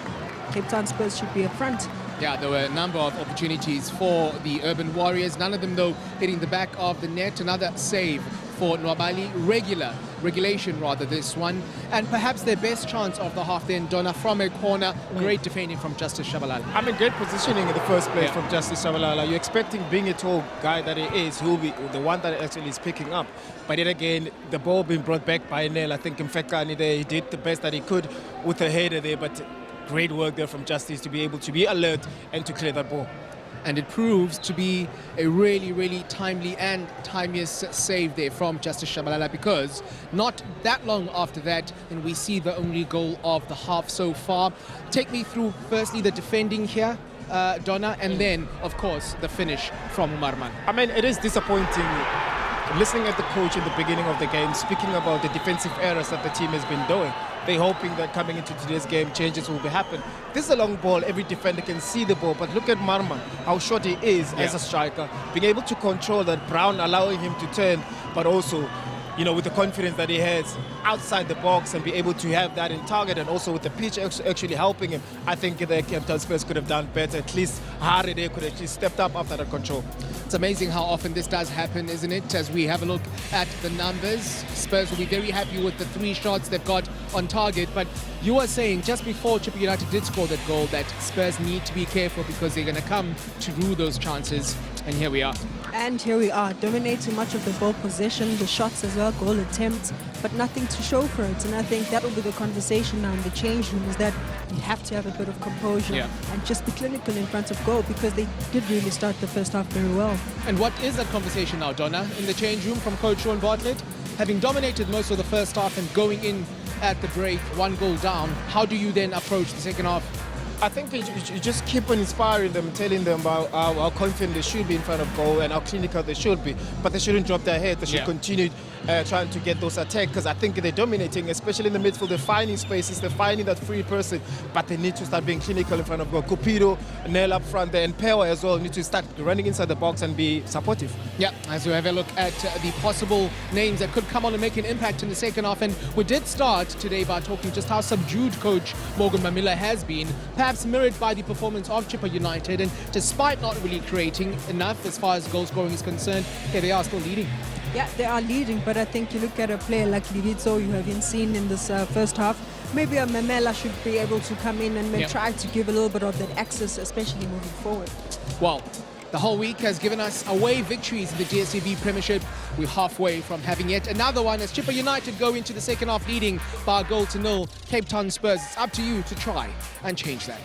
Speaker 10: Cape Town Spurs should be up front.
Speaker 9: Yeah, there were a number of opportunities for the Urban Warriors, none of them though hitting the back of the net. Another save for Nwabali, regulation rather, this one. And perhaps their best chance of the half then, Donna, from a corner. Great defending from Justice Shabalala.
Speaker 2: I mean, great positioning in the first place from Justice Shabalala. You're expecting, being a tall guy that he is, he'll be the one that actually is picking up. But then again, the ball being brought back by Nel. I think Mfekani there, he did the best that he could with a header there, but great work there from Justice to be able to be alert and to clear that ball.
Speaker 9: And it proves to be a really, really timely and timeous save there from Justice Shabalala, because not that long after that, and we see the only goal of the half so far. Take me through, firstly, the defending here, Donna, and then, of course, the finish from MAARMAN.
Speaker 2: I mean, it is disappointing listening at the coach in the beginning of the game, speaking about the defensive errors that the team has been doing. They're hoping that coming into today's game, changes will happen. This is a long ball. Every defender can see the ball. But look at MAARMAN, how short he is as a striker. Being able to control that, Brown allowing him to turn, but also, you know, with the confidence that he has outside the box and be able to have that in target, and also with the pitch actually helping him. I think the Cape Town Spurs could have done better. At least Harry there could have actually stepped up after that control.
Speaker 9: It's amazing how often this does happen, isn't it? As we have a look at the numbers, Spurs will be very happy with the 3 shots they've got on target. But you were saying just before Chippa United did score that goal that Spurs need to be careful, because they're going to come to rue those chances. And here we are.
Speaker 10: And here we are, dominating much of the ball possession, the shots as well, goal attempts, but nothing to show for it. And I think that will be the conversation now in the change room, is that you have to have a bit of composure and just be clinical in front of goal, because they did really start the first half very well.
Speaker 9: And what is that conversation now, Donna, in the change room from Coach Sean Bartlett? Having dominated most of the first half and going in at the break, 1 goal down, how do you then approach the second half?
Speaker 2: I think you just keep on inspiring them, telling them about how confident they should be in front of goal and how clinical they should be. But they shouldn't drop their head. They should continue trying to get those attacks, because I think they're dominating, especially in the midfield. They're finding spaces, they're finding that free person, but they need to start being clinical in front of goal. Cupido, Nel up front there, and Pewa as well need to start running inside the box and be supportive.
Speaker 9: Yeah, as we have a look at the possible names that could come on and make an impact in the second half. And we did start today by talking just how subdued coach Morgan Mamila has been, perhaps mirrored by the performance of Chippa United. And despite not really creating enough as far as goal scoring is concerned, here they are still leading.
Speaker 10: Yeah, they are leading, but I think you look at a player like Livizzo, you haven't seen in this first half. Maybe a Mamela should be able to come in and try to give a little bit of that access, especially moving forward.
Speaker 9: Well, the whole week has given us away victories in the DSTV Premiership. We're halfway from having yet another one as Chippa United go into the second half leading by a goal to nil. Cape Town Spurs, it's up to you to try and change that.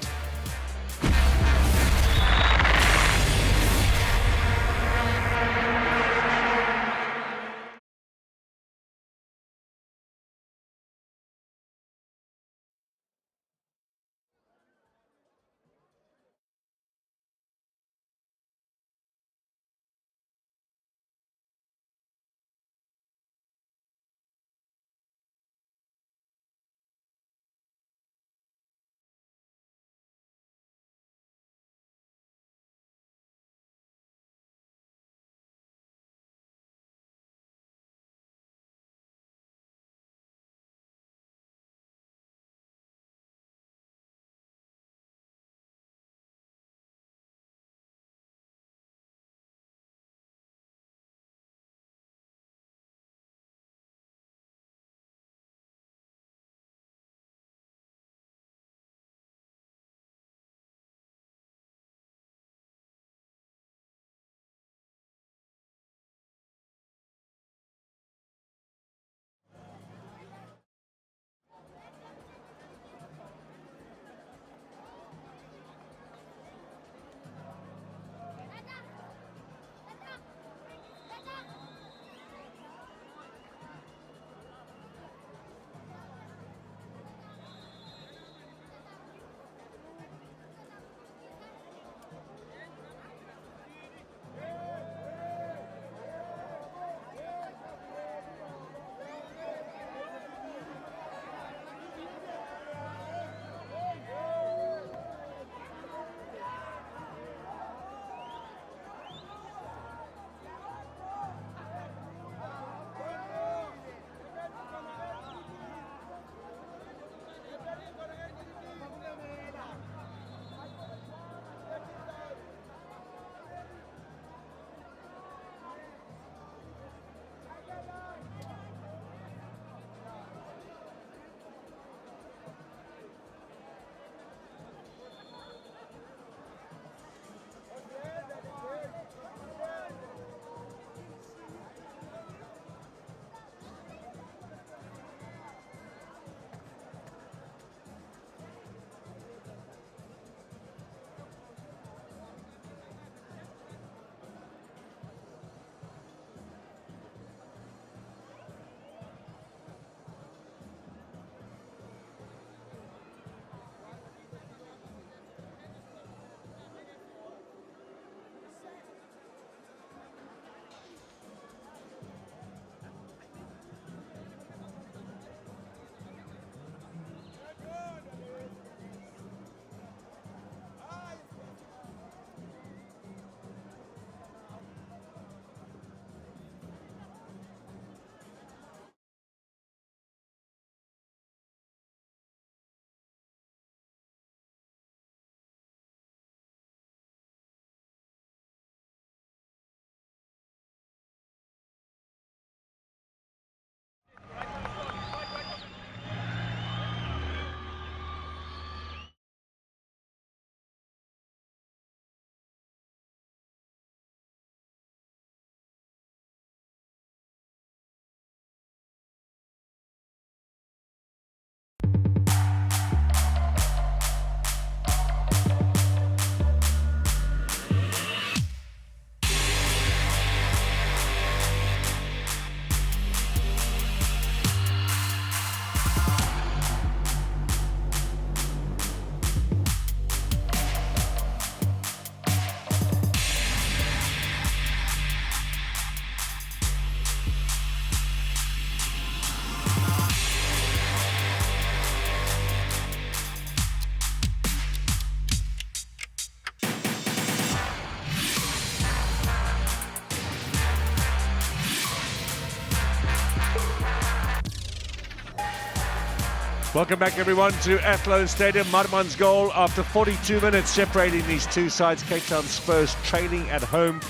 Speaker 1: Welcome back, everyone, to Athlone Stadium. MAARMAN'S goal after 42 minutes separating these two sides. Cape Town Spurs trailing at home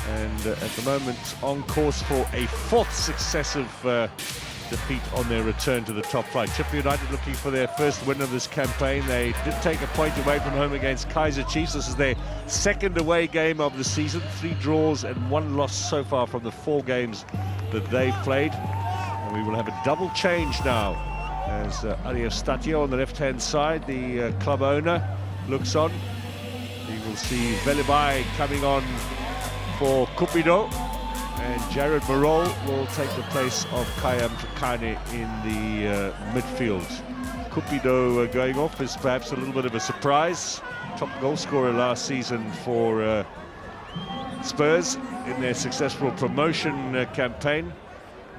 Speaker 1: and at the moment on course for a fourth successive defeat on their return to the top flight. Chippa United looking for their first win of this campaign. They did take a point away from home against Kaizer Chiefs. This is their second away game of the season. 3 draws and 1 loss so far from the 4 games that they've played. And we will have a double change now as Arif Statio on the left-hand side, the club owner, looks on. You will see Velibai coming on for Cupido, and Jared Marol will take the place of Kayam Tukane in the midfield. Cupido going off is perhaps a little bit of a surprise. Top goal scorer last season for Spurs in their successful promotion campaign.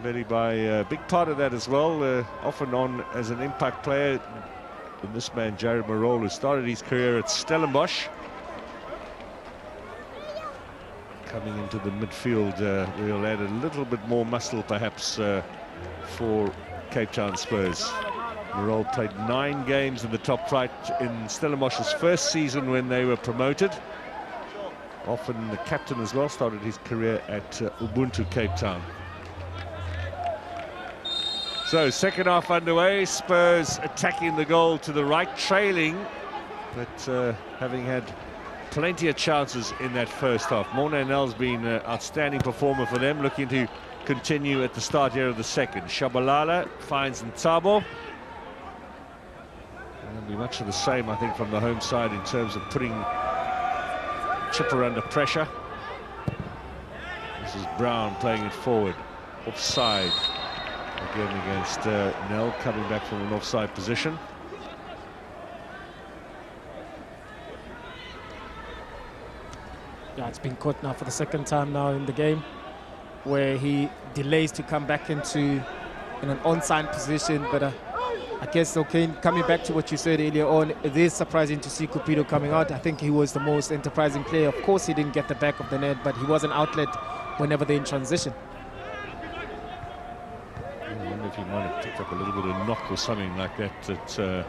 Speaker 1: Velibai, a big part of that as well, often on as an impact player. And this man, Jared Marol, who started his career at Stellenbosch, coming into the midfield, we'll add a little bit more muscle perhaps for Cape Town Spurs. Marol played 9 games in the top flight in Stellenbosch's first season when they were promoted. Often the captain as well, started his career at Ubuntu Cape Town. So second half underway, Spurs attacking the goal to the right, trailing, but having had plenty of chances in that first half. Mona Nell's been an outstanding performer for them, looking to continue at the start here of the second. Shabalala finds Ntabo. And it'll be much of the same, I think, from the home side in terms of putting Chippa under pressure. This is Brown playing it forward, offside again against Nell, coming back from an offside position.
Speaker 2: Yeah, it's been caught now for the second time now in the game, where he delays to come back into in an onside position. But I guess, okay, coming back to what you said earlier on, it is surprising to see Cupido coming out. I think he was the most enterprising player. Of course, he didn't get the back of the net, but he was an outlet whenever they're in transition.
Speaker 1: I wonder if he might have picked up a little bit of knock or something like that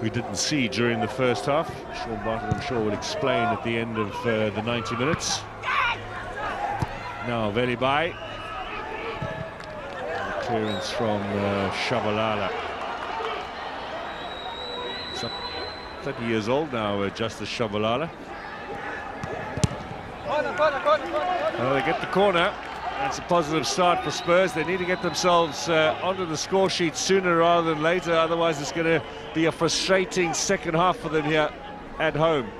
Speaker 1: we didn't see during the first half. Sean Bartlett, I'm sure, will explain at the end of the 90 minutes. Now Velibai. Clearance from Shabalala. He's 30 years old now, Justice Shabalala. Well, they get the corner. That's a positive start for Spurs. They need to get themselves onto the score sheet sooner rather than later, otherwise it's going to be a frustrating second half for them here at home.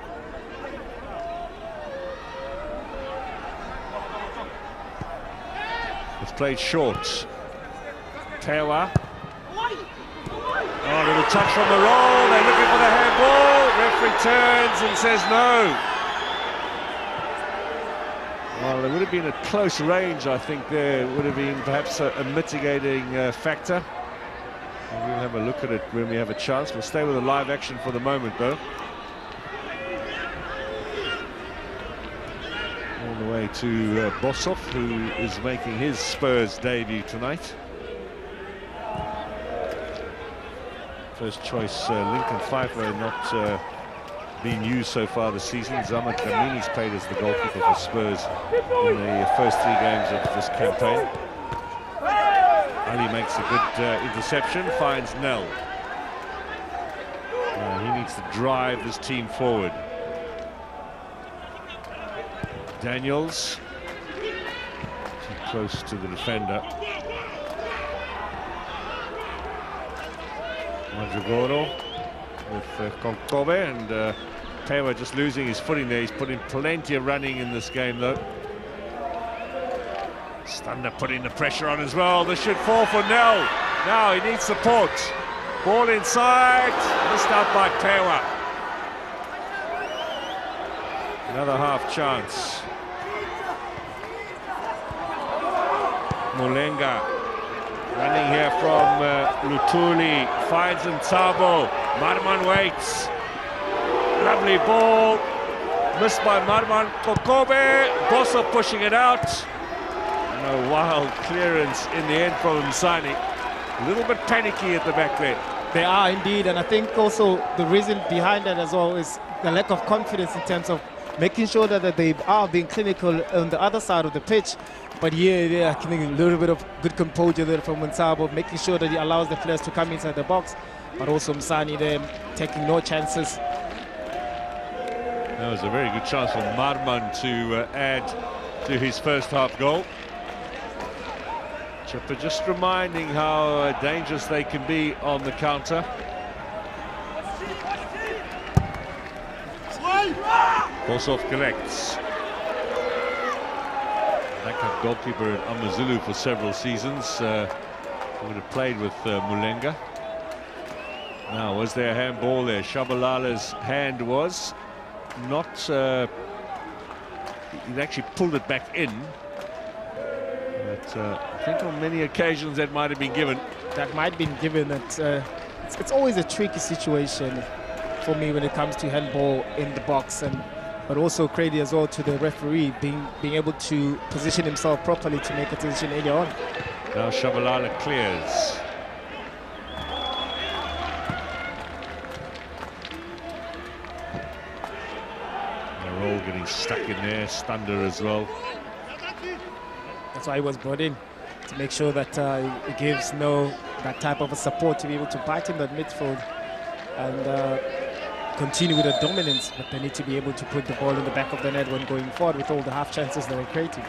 Speaker 1: It's played short. Tewa. Oh, a little touch from the roll. They're looking for the handball. Referee turns and says no. Well, there would have been a close range, I think. There would have been perhaps a mitigating factor. And we'll have a look at it when we have a chance. We'll stay with the live action for the moment, though. All the way to Boshoff, who is making his Spurs debut tonight. First choice, Lincoln Pfeiffer, not been used so far this season. Zama Kamini's played as the goalkeeper for Spurs in the first 3 games of this campaign. Ali makes a good interception, finds Nell. He needs to drive this team forward. Daniels, too close to the defender. Madrigoro with Konkobe, and Tewa just losing his footing there. He's put in plenty of running in this game, though. Stander putting the pressure on as well. This should fall for Nell. Now he needs support. Ball inside, missed out by Tewa. Another half chance. Mulenga running here from Lutuli, finds Ntabo. Marman waits. Lovely ball. Missed by Marman. Kokobe. Bossa pushing it out. And a wild clearance in the end from Msani. A little bit panicky at the back there.
Speaker 2: They are indeed, and I think also the reason behind that as well is the lack of confidence in terms of making sure that they are being clinical on the other side of the pitch. But here, they're getting a little bit of good composure there from Monsabo, making sure that he allows the players to come inside the box, but also Msani there taking no chances.
Speaker 1: That was a very good chance for MAARMAN to add to his first half goal. Chipper just reminding how dangerous they can be on the counter. Bosov collects. Backup goalkeeper at Amazulu for several seasons. Would have played with Mulenga. Now, was there a handball there? Shabalala's hand was not. He actually pulled it back in. But I think on many occasions that might have been given.
Speaker 2: That might have been given. It's always a tricky situation for me when it comes to handball in the box, but also credit as well to the referee being able to position himself properly to make a decision earlier on.
Speaker 1: Now Shabalala clears. They're all getting stuck in there. Stander as well.
Speaker 2: That's why he was brought in, to make sure that he gives that type of a support to be able to bite in that midfield and continue with the dominance, but they need to be able to put the ball in the back of the net when going forward with all the half chances that they're creating.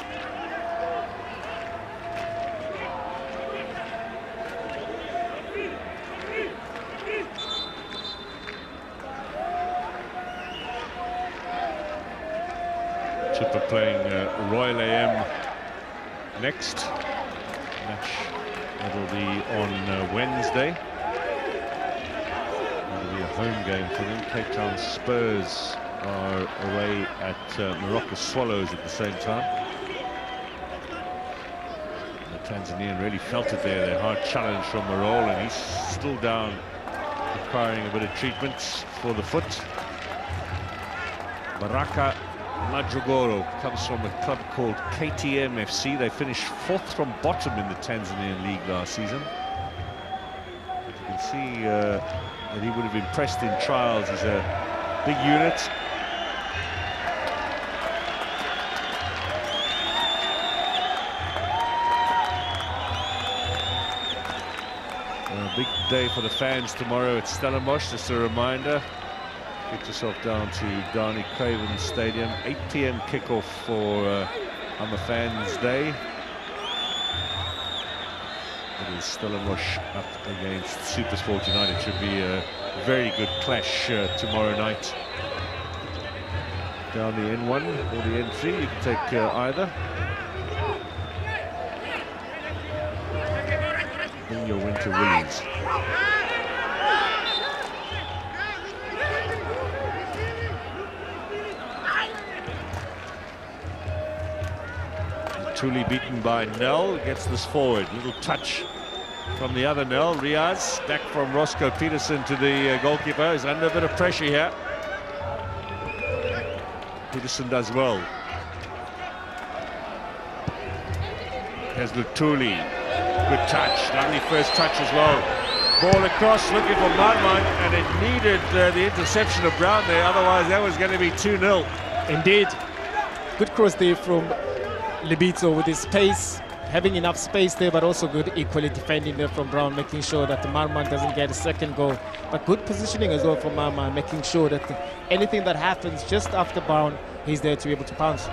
Speaker 1: Chipper playing Royal AM next. Match that'll be on Wednesday. That'll be a home game for them. Cape Town Spurs are away at Morocco Swallows at the same time. The Tanzanian really felt it there. Their hard challenge from Marol, and he's still down, requiring a bit of treatment for the foot. Baraka Majogoro comes from a club called KTM FC. They finished 4th from bottom in the Tanzanian league last season. But you can see that he would have impressed in trials. He's a big unit. A big day for the fans tomorrow at Stellenbosch. Just a reminder. Get yourself down to Darnie Craven Stadium. 8 p.m. kickoff for MAARMAN'S Day. It is Stellenbosch up against Supersport United. Should be a very good clash tomorrow night. Down the N1 or the N3, you can take either. Bring your Winter Willies. Truly beaten by Nell, gets this forward. Little touch from the other Nell. Riaz back from Roscoe Peterson to the goalkeeper. He's under a bit of pressure here. Peterson does well. Here's Lutuli. Good touch. Lovely first touch as well. Ball across, looking for MAARMAN, and it needed the interception of Brown there. Otherwise, that was going to be 2-0.
Speaker 2: Indeed. Good cross there from Libito with his pace, having enough space there, but also good equally defending there from Brown, making sure that the MAARMAN doesn't get a second goal. But good positioning as well for MAARMAN, making sure that anything that happens just after Brown, he's there to be able to pounce.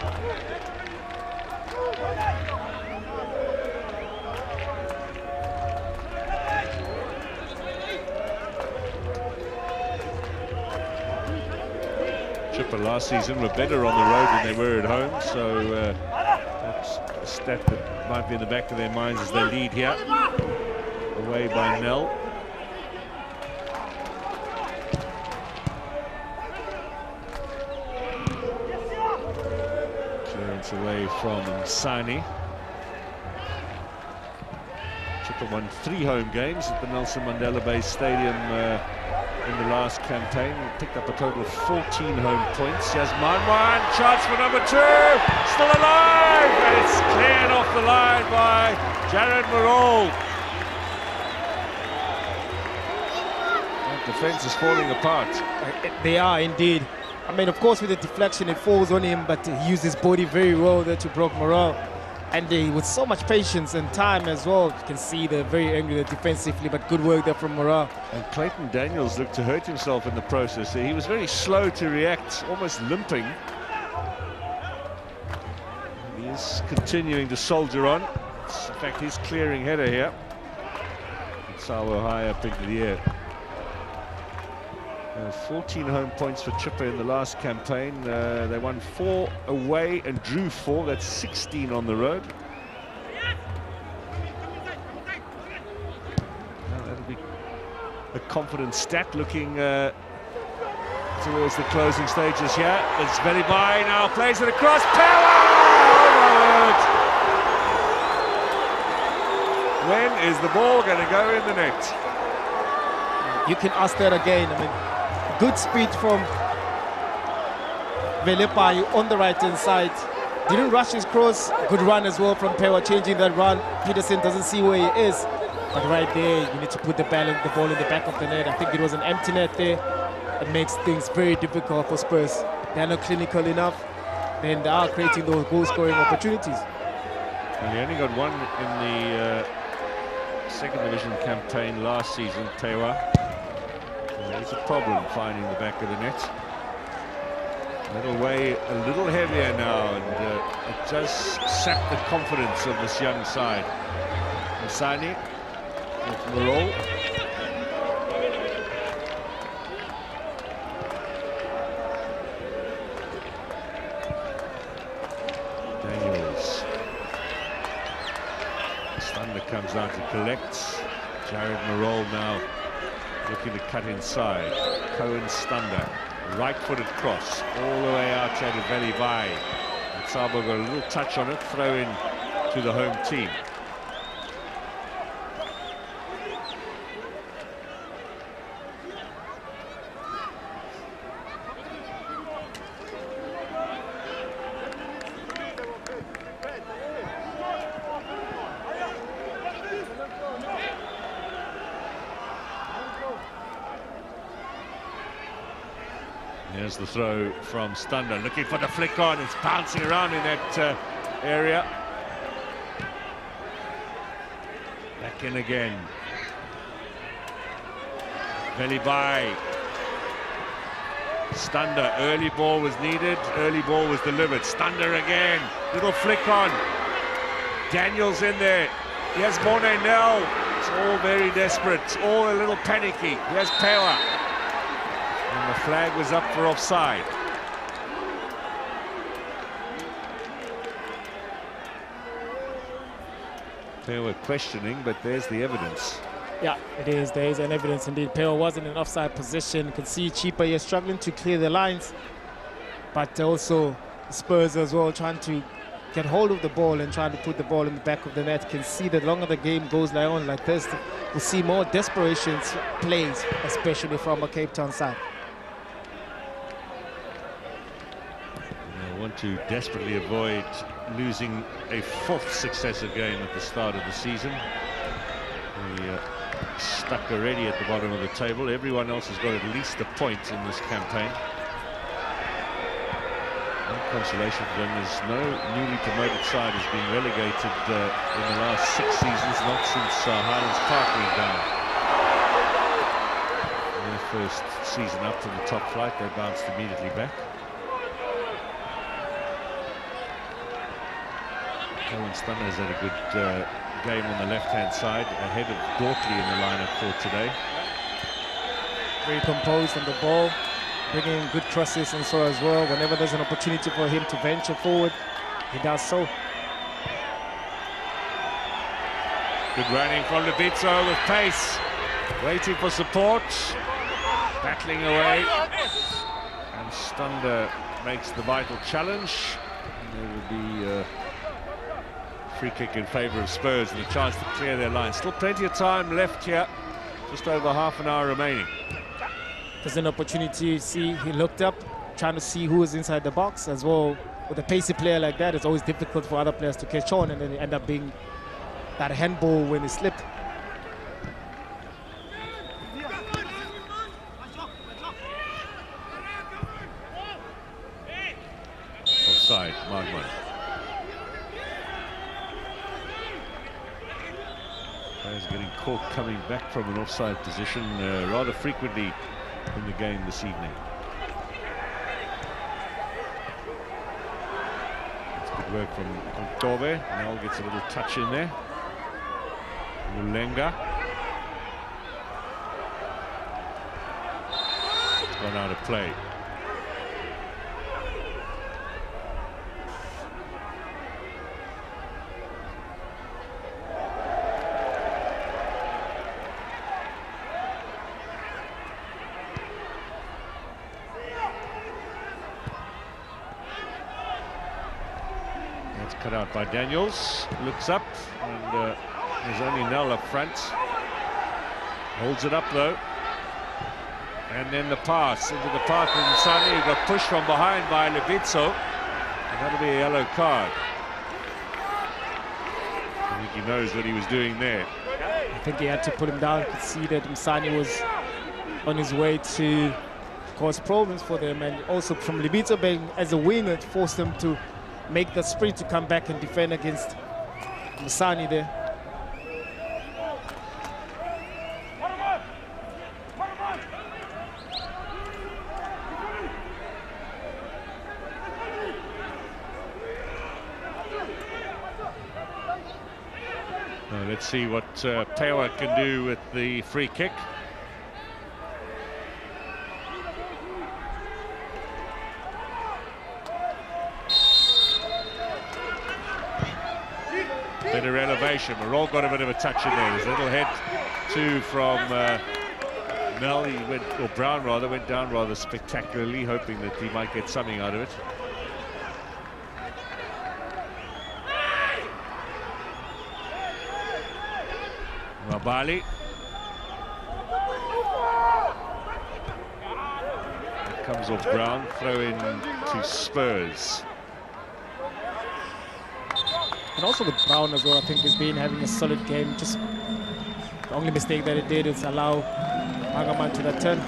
Speaker 1: Chipper last season were better on the road than they were at home, so that's a stat that might be in the back of their minds as they lead here. Away by Nell. Clearance away from Sani. Chipper won 3 home games at the Nelson Mandela Bay Stadium in the last campaign. Picked up a total of 14 home points. Here's MAARMAN, chance for number 2, still alive, and it's cleared off the line by Jared Marol. defense is falling apart.
Speaker 2: They are indeed. I mean, of course, with the deflection, it falls on him, but he used his body very well there to block morale. And with so much patience and time as well. You can see they're very angry there defensively, but good work there from Morale.
Speaker 1: And Clayton Daniels looked to hurt himself in the process. He was very slow to react, almost limping. He is continuing to soldier on. In fact, he's clearing header here. Sawa high up into the air. 14 home points for Chippa in the last campaign. They won 4 away and drew 4. That's 16 on the road. Now that'll be a confident stat looking towards the closing stages here. It's Velibai now plays it across. Power! When is the ball going to go in the net?
Speaker 2: You can ask that again. I mean, good speed from Velipai on the right-hand side. Didn't rush his cross. Good run as well from Pewa, changing that run. Peterson doesn't see where he is. But right there, you need to put the ball in the back of the net. I think it was an empty net there. It makes things very difficult for Spurs. They're not clinical enough. Then they are creating those goal-scoring opportunities.
Speaker 1: And he only got one in the second division campaign last season, Pewa. It's a problem finding the back of the net. It'll weigh a little heavier now, and it does sap the confidence of this young side. Msani with Morol. Daniels. Stander comes out to collect. Jared Morol now looking to cut inside. Cohen Stander, right-footed cross, all the way out to Velibai. Tsabo got a little touch on it, throw in to the home team. Here's the throw from Stander, looking for the flick on. It's bouncing around in that area. Back in again. Velibai. Stander, early ball was needed, early ball was delivered. Stander again, little flick on. Daniels in there. Here's Morne Nell. It's all very desperate, it's all a little panicky. Here's Pewa. And the flag was up for offside. They were questioning, but there's the evidence.
Speaker 2: Yeah, it is. There is an evidence indeed. Pewa was in an offside position. You can see Chipa here struggling to clear the lines. But also Spurs as well trying to get hold of the ball and trying to put the ball in the back of the net. You can see that the longer the game goes on like this, we'll see more desperation plays, especially from a Cape Town side.
Speaker 1: Want to desperately avoid losing a 4th successive game at the start of the season. We stuck already at the bottom of the table. Everyone else has got at least a point in this campaign. No consolation for them is no newly promoted side has been relegated in the last 6 seasons, not since Highlands Park went down. In their first season up from the top flight, they bounced immediately back. Cohen Stander has had a good game on the left-hand side, ahead of Dortley in the lineup for today.
Speaker 2: Very composed on the ball, bringing in good crosses and so as well. Whenever there's an opportunity for him to venture forward, he does so.
Speaker 1: Good running from Lubitso with pace, waiting for support, battling away. And Stander makes the vital challenge. And there will be free kick in favour of Spurs and a chance to clear their line. Still plenty of time left here, just over half an hour remaining.
Speaker 2: There's an opportunity. See, he looked up, trying to see who is inside the box as well. With a pacey player like that, it's always difficult for other players to catch on, and then it end up being that handball when he slipped.
Speaker 1: offside, MAARMAN. Players getting caught coming back from an offside position rather frequently in the game this evening. It's good work from Tobe. Now gets a little touch in there. Mulenga. It's gone out of play. Cut out by Daniels, looks up, and there's only Nell up front. Holds it up though. And then the pass into the path of Msani, who got pushed from behind by Lebitso. And that'll be a yellow card. I think he knows what he was doing there.
Speaker 2: I think he had to put him down. You could see that Msani was on his way to cause problems for them, and also from Lebitso being as a winger, it forced them to make the sprint to come back and defend against Msani there.
Speaker 1: Let's see what Pewa can do with the free kick. Better elevation. Marol got a bit of a touch in there. There's a little head too from Mel. He went, or Brown rather, went down rather spectacularly, hoping that he might get something out of it. Mabali. That comes off Brown. Throw in to Spurs.
Speaker 2: And also with Brown as well, I think he's been having a solid game. Just the only mistake that he did is allow MAARMAN to that turn.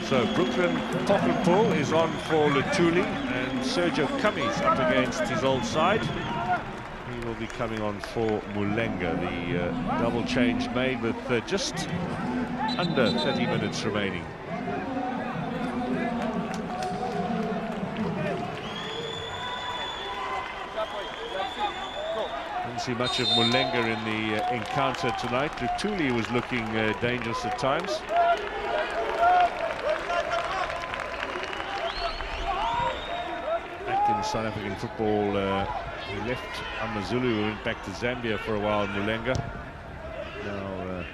Speaker 1: So Brooklyn Pokelpool is on for Lutuli, and Sergio Cummings up against his old side. He will be coming on for Mulenga. The double change made with just under 30 minutes remaining. See much of Mulenga in the encounter tonight. Lutuli was looking dangerous at times. Back in South African football, he left Amazulu, went back to Zambia for a while, Mulenga. Now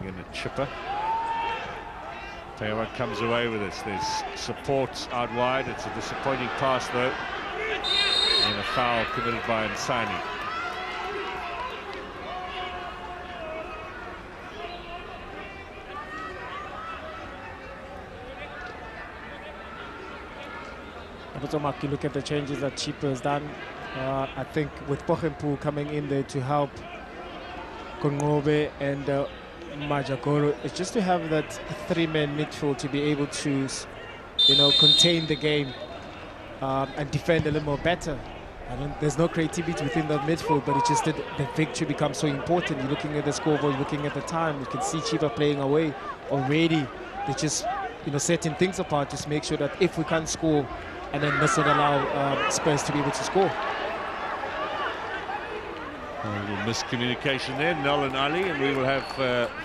Speaker 1: in a chipper. Pewa comes away with this. There's support out wide. It's a disappointing pass though. And a foul committed by Msani.
Speaker 2: Mark, you look at the changes that Chipa has done. I think with Pokelpool coming in there to help Kongobe and Majagoro, it's just to have that three-man midfield to be able to, you know, contain the game and defend a little more better. There's no creativity within that midfield, but it's just that the victory becomes so important. You're looking at the scoreboard, looking at the time. You can see Chipa playing away already. They just, you know, setting things apart, just make sure that if we can't score, and then doesn't allow Spurs to be able to score.
Speaker 1: A little miscommunication there, Null and Ali, and we will have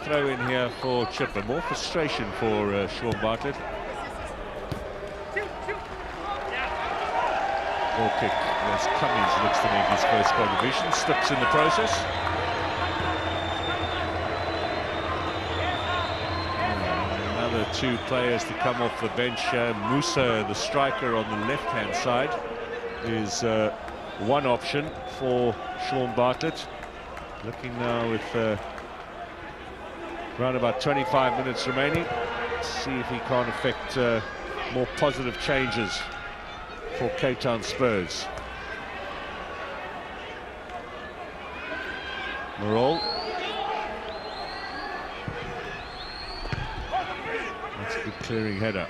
Speaker 1: throw in here for Chipper. More frustration for Sean Bartlett. Ball kick as Cummings looks to make his first contribution, slips in the process. Another two players to come off the bench. Musa, the striker on the left-hand side, is one option for Sean Bartlett. Looking now with around about 25 minutes remaining. See if he can't affect more positive changes for Cape Town Spurs. Marol. That's a good clearing header.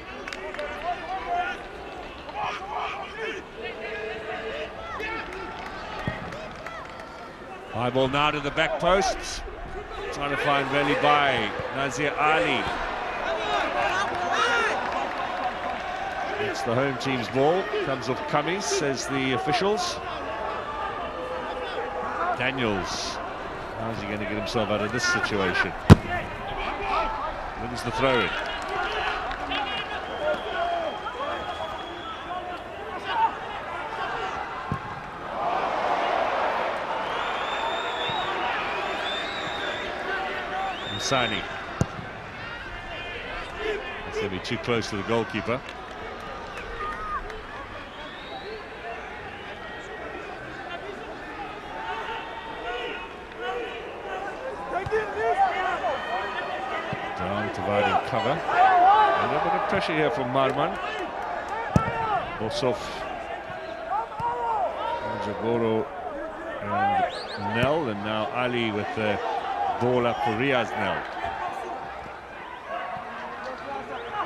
Speaker 1: High ball now to the back post. Trying to find Veli by Nazir Ali. It's the home team's ball. Comes off Kamis, says the officials. Daniels. How's he going to get himself out of this situation? Wins the throw-in. Sani. That's going to be too close to the goalkeeper. Down, providing cover. A little bit of pressure here from MAARMAN. Bosov, Jagoro and Nel, and now Ali with the ball up for Riaz now.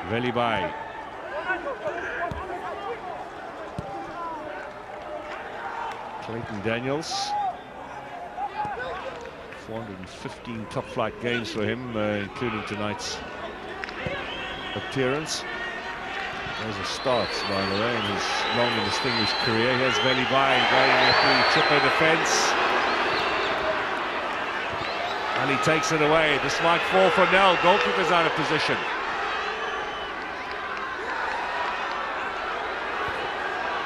Speaker 1: Veli by. Clayton Daniels. 415 top flight games for him, including tonight's appearance. Those are starts, by the way, in his long and distinguished career. Here's Veli by going at the Chipper defence. And he takes it away. This might fall for Nel. Goalkeeper's out of position.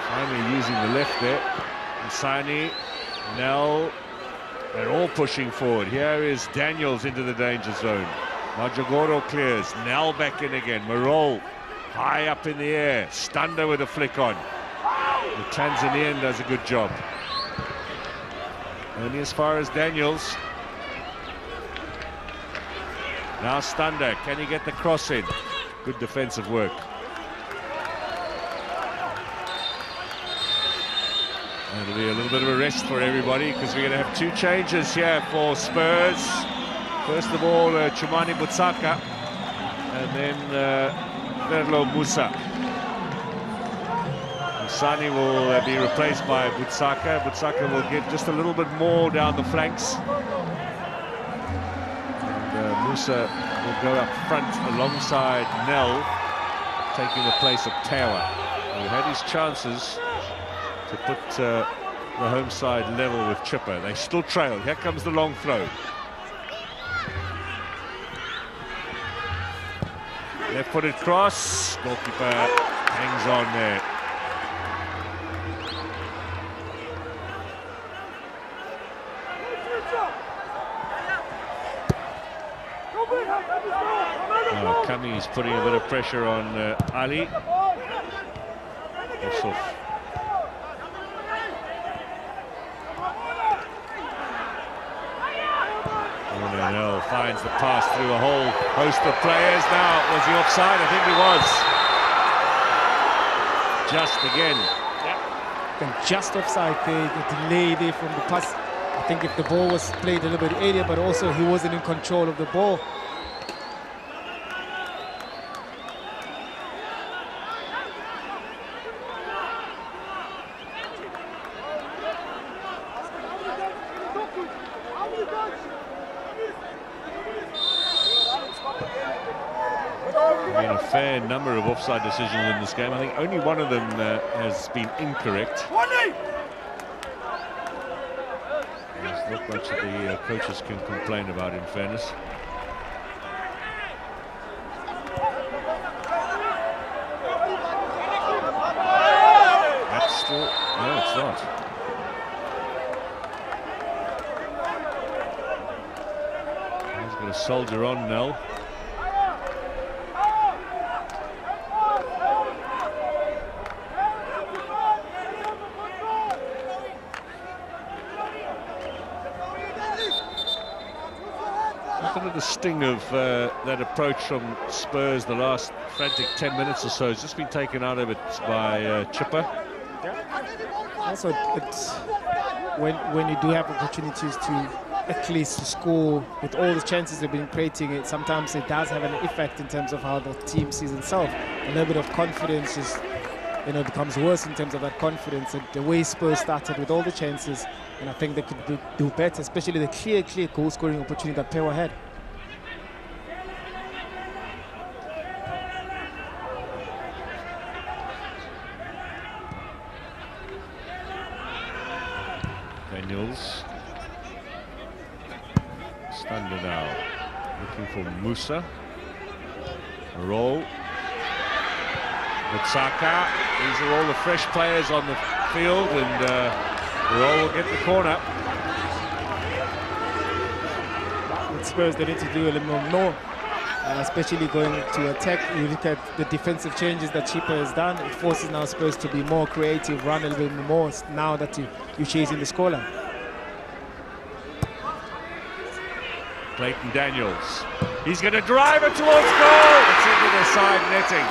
Speaker 1: Finally using the left there. Sani, Nel, they're all pushing forward. Here is Daniels into the danger zone. Majagoro clears. Nel back in again. Marol high up in the air. Stander with a flick on. The Tanzanian does a good job. Only as far as Daniels. Now Stander, can he get the cross in? Good defensive work. It'll be a little bit of a rest for everybody because we're going to have two changes here for Spurs. First of all, Chumani Butsaka and then Verlo Musa. Sani will be replaced by Butsaka. Butsaka will get just a little bit more down the flanks. Musa will go up front alongside Nel, taking the place of Tawa, who had his chances to put the home side level with Chipper. They still trail. Here comes the long throw. Left-footed cross. Goalkeeper hangs on there. Kami is putting a bit of pressure on Ali. Also, Nel finds the pass through a whole host of players. Now, was he offside? I think he was. Just again.
Speaker 2: And just offside there, the delay there from the pass. I think if the ball was played a little bit earlier, but also he wasn't in control of the ball.
Speaker 1: A fair number of offside decisions in this game. I think only one of them has been incorrect. There's not much that the coaches can complain about, in fairness. That's still... no, it's not. He's got a soldier on Nel. The sting of that approach from Spurs the last frantic 10 minutes or so has just been taken out of it by Chipper.
Speaker 2: Also, it's when you do have opportunities to at least to score with all the chances they've been creating, sometimes it does have an effect in terms of how the team sees itself. A little bit of confidence just becomes worse in terms of that confidence. And the way Spurs started with all the chances, and I think they could do better, especially the clear goal-scoring opportunity that Pewa had.
Speaker 1: Daniels. Stander now. Looking for Musa. A roll. Saka. These are all the fresh players on the field, and Roll will get the corner.
Speaker 2: With Spurs, they need to do a little more, especially going to attack. You look at the defensive changes that Chipa has done. It forces now Spurs to be more creative, run a little bit more now that you're chasing the scoreline.
Speaker 1: Clayton Daniels. He's going to drive it towards goal. It's into the side netting.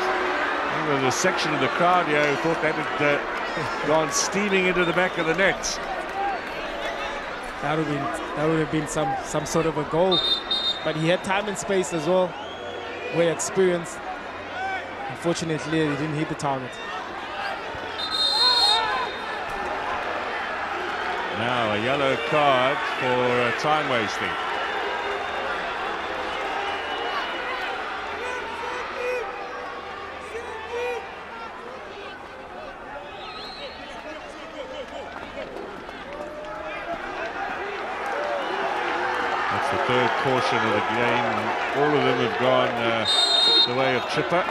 Speaker 1: There was a section of the crowd here who thought that had gone steaming into the back of the net.
Speaker 2: That would have been some sort of a goal, but he had time and space as well. Way experienced. Unfortunately, he didn't hit the target.
Speaker 1: Now a yellow card for time wasting. Third caution of the game. All of them have gone the way of Chipper.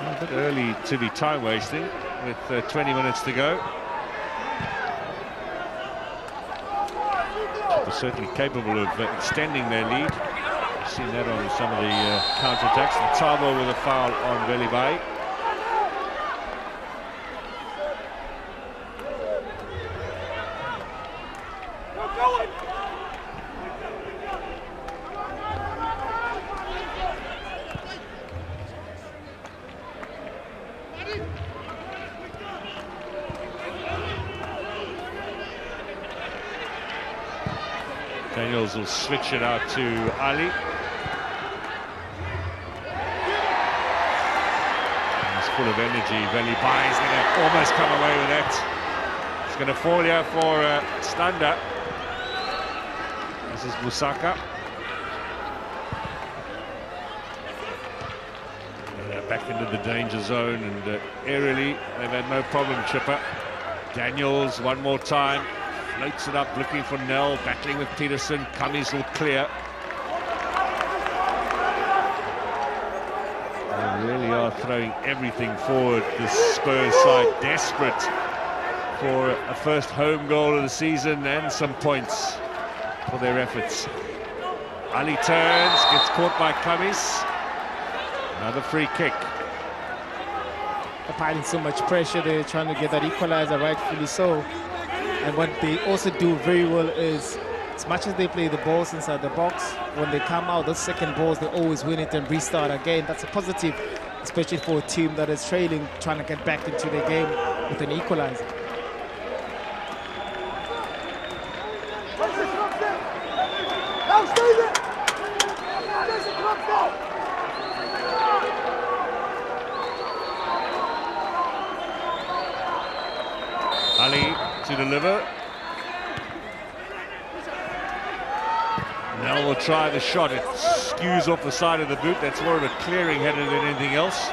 Speaker 1: A bit early to be time wasting with 20 minutes to go. They're certainly capable of extending their lead. We've seen that on some of the counter-attacks. And Tabo with a foul on Velibai. Daniels will switch it out to Ali. He's full of energy. Velibai is going to almost come away with that. It's going to fall here for Stander. This is Busaka. Back into the danger zone, and aerially they've had no problem, Chipper. Daniels one more time. Floats it up, looking for Nell, battling with Peterson. Cummings will clear. They really are throwing everything forward, this Spurs side, desperate for a first home goal of the season and some points for their efforts. Ali turns, gets caught by Cummings. Another free kick.
Speaker 2: Applying so much pressure, they're trying to get that equalizer, rightfully so. And what they also do very well is, as much as they play the balls inside the box, when they come out, those second balls, they always win it and restart again. That's a positive, especially for a team that is trailing, trying to get back into their game with an equalizer.
Speaker 1: Ali to deliver. Nell will try the shot. It skews off the side of the boot. That's more of a clearing header than anything else.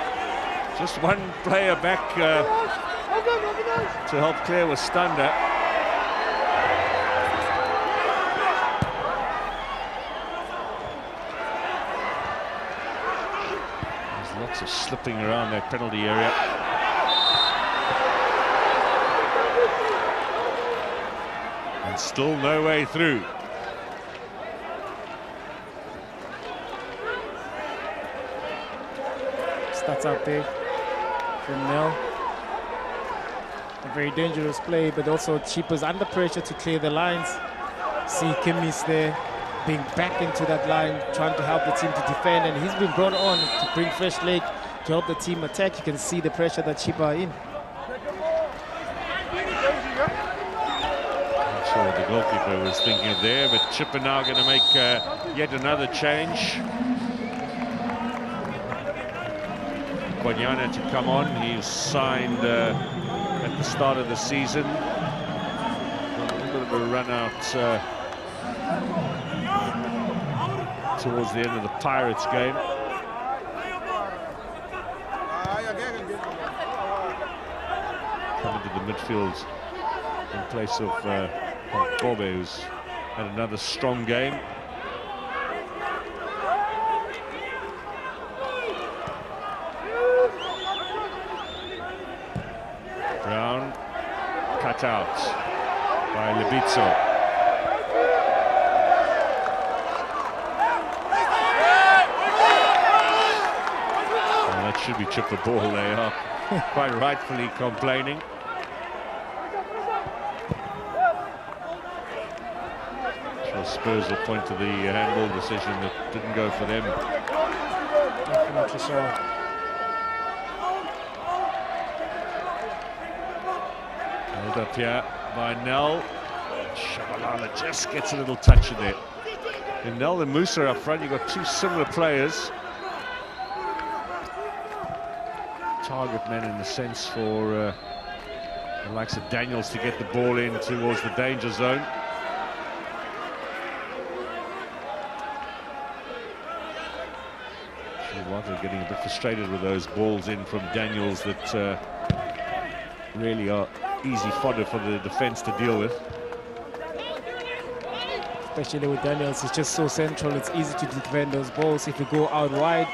Speaker 1: Just one player back to help clear was Stander. There's lots of slipping around that penalty area. And still no way through.
Speaker 2: Starts out there from Nell. A very dangerous play, but also Chipa's under pressure to clear the lines. See Kimmis there being back into that line, trying to help the team to defend, and he's been brought on to bring fresh leg to help the team attack. You can see the pressure that Chipa are in.
Speaker 1: Sure, the goalkeeper was thinking of there, but Chipper now going to make yet another change. Quanyana to come on. He's signed at the start of the season. A little bit of a run out towards the end of the Pirates game. Coming to the midfield in place of Kobe, who's had another strong game. Brown cut out by Lebitso. Well, that should be chipper ball. They are quite rightfully complaining. Sure, Spurs will point to the handball decision that didn't go for them.
Speaker 2: Definitely so.
Speaker 1: Held up here by Nel. Shabalala just gets a little touch in there. And Nel and Musa up front, you've got two similar players. Target men in the sense for the likes of Daniels to get the ball in towards the danger zone. Sure, getting a bit frustrated with those balls in from Daniels that really are easy fodder for the defence to deal with.
Speaker 2: Especially with Daniels, it's just so central. It's easy to defend those balls. If you go out wide,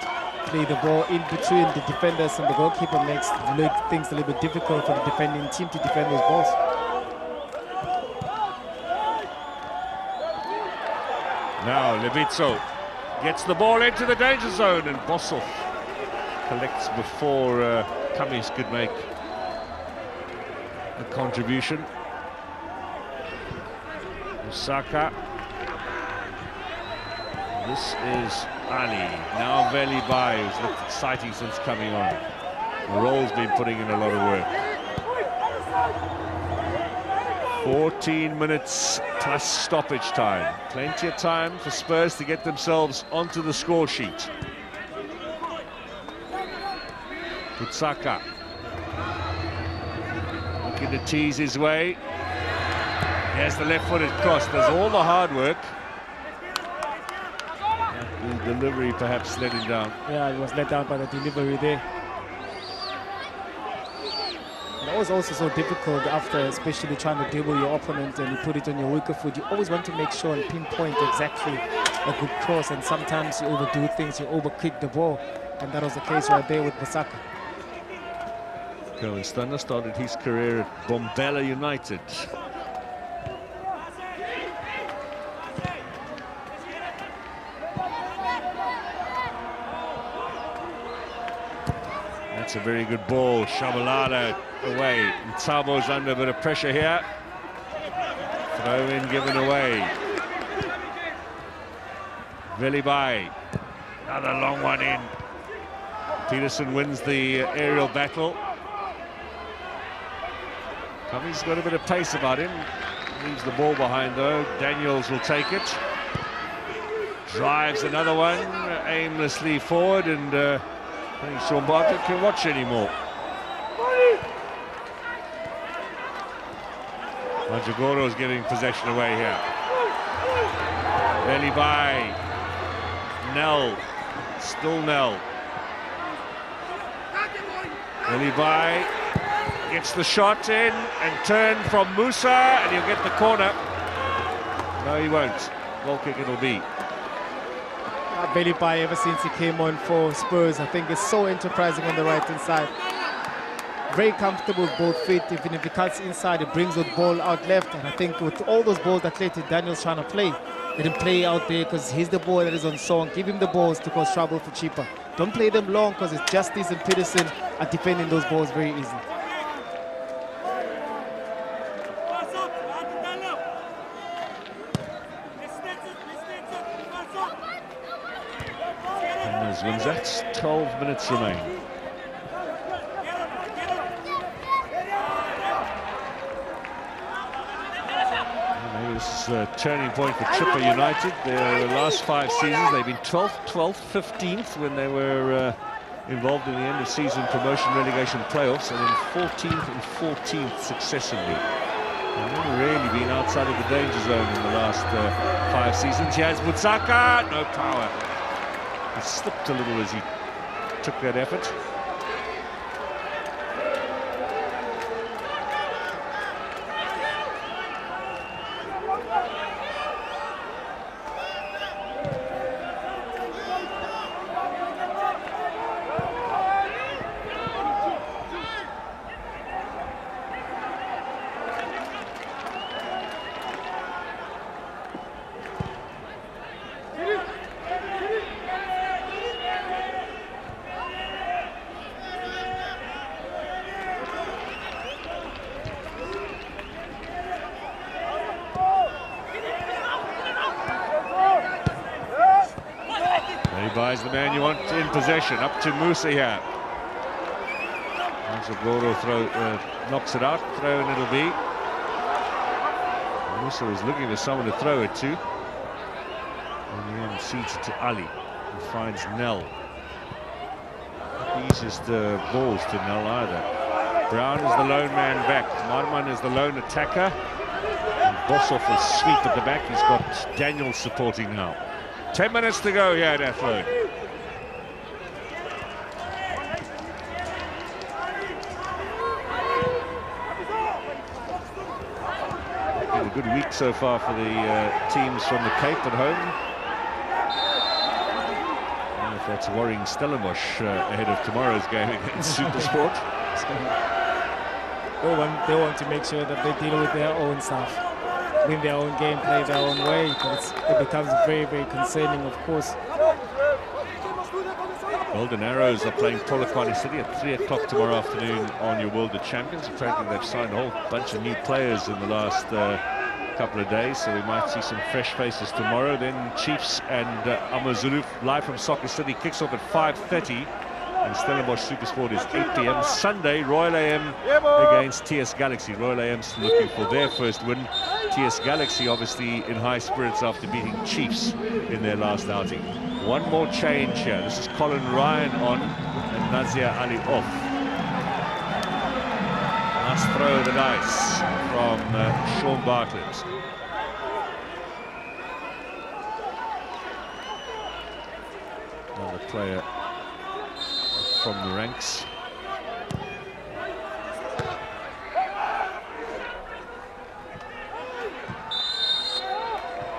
Speaker 2: play the ball in between the defenders and the goalkeeper, makes things a little bit difficult for the defending team to defend those balls.
Speaker 1: Now Lebitso gets the ball into the danger zone, and Bosov collects before Kamis could make a contribution. Osaka. This is Ali. Now Veli Bai, who's looked exciting since coming on. Roll's been putting in a lot of work. 14 minutes plus stoppage time. Plenty of time for Spurs to get themselves onto the score sheet. Putsaka looking to tease his way. Here's the left-footed cross. Does all the hard work. The delivery perhaps let him down.
Speaker 2: Yeah, he was let down by the delivery there. And it was also so difficult after, especially trying to dribble your opponent and you put it on your weaker foot. You always want to make sure and pinpoint exactly a good cross, and sometimes you overdo things, you overkick the ball, and that was the case right there with Basaka.
Speaker 1: Cohen Stunner started his career at Bombella United. That's a very good ball. Shabalala away. Ntabo's under a bit of pressure here. Throw in given away. Velibai. Another long one in. Peterson wins the aerial battle. Cummings got a bit of pace about him. Leaves the ball behind though. Daniels will take it. Drives another one aimlessly forward, and I think Sean Bartlett can watch anymore. Manjagoro's getting possession away here. Velibai. Nel. Still Nel. Velibai gets the shot in and turn from Musa, and he'll get the corner. No, he won't. Goal kick it'll be.
Speaker 2: Velibai, ever since he came on for Spurs, I think is so enterprising on the right-hand side. Very comfortable with both feet. Even if he cuts inside, he brings the ball out left. And I think with all those balls that Daniel's trying to play, let him play out there because he's the ball that is on song. Give him the balls to cause trouble for Chipper. Don't play them long because it's Justice and Peterson are defending those balls very easily.
Speaker 1: Wins that. 12 minutes remain. This is a turning point for Chippa United. Their last 5 seasons, they've been 12th, 12th, 15th when they were involved in the end of season promotion relegation playoffs, and then 14th and 14th successively. They've never really been outside of the danger zone in the last 5 seasons. Here's Mutsaka, no power. He slipped a little as he took that effort. Buys the man you want in possession. Up to Musa here. Goro knocks it out. Throw and it'll be. Musa was looking for someone to throw it to. And the end seats it to Ali, who finds Nell. Not the easiest balls to Nell either. Brown is the lone man back. Marman is the lone attacker. And Boshoff will sweep at the back. He's got Daniel supporting now. 10 minutes to go here at Athlone. Been a good week so far for the teams from the Cape at home. I don't know if that's worrying Stellenbosch ahead of tomorrow's game against Supersport.
Speaker 2: They want to make sure that they deal with their own stuff. Win their own game, play their own way, but it becomes very, very concerning, of course.
Speaker 1: Golden Arrows are playing Polokwane City at 3 o'clock tomorrow afternoon on your World of Champions. Apparently they've signed a whole bunch of new players in the last couple of days, so we might see some fresh faces tomorrow. Then Chiefs and Amazulu live from Soccer City kicks off at 5:30. And Stellenbosch Supersport is 8 p.m. Sunday, Royal AM against TS Galaxy. Royal AM still looking for their first win. TS Galaxy obviously in high spirits after beating Chiefs in their last outing. One more change here. This is Colin Ryan on and Nazir Ali off. Last throw of the dice from Sean Bartlett. Another player from the ranks.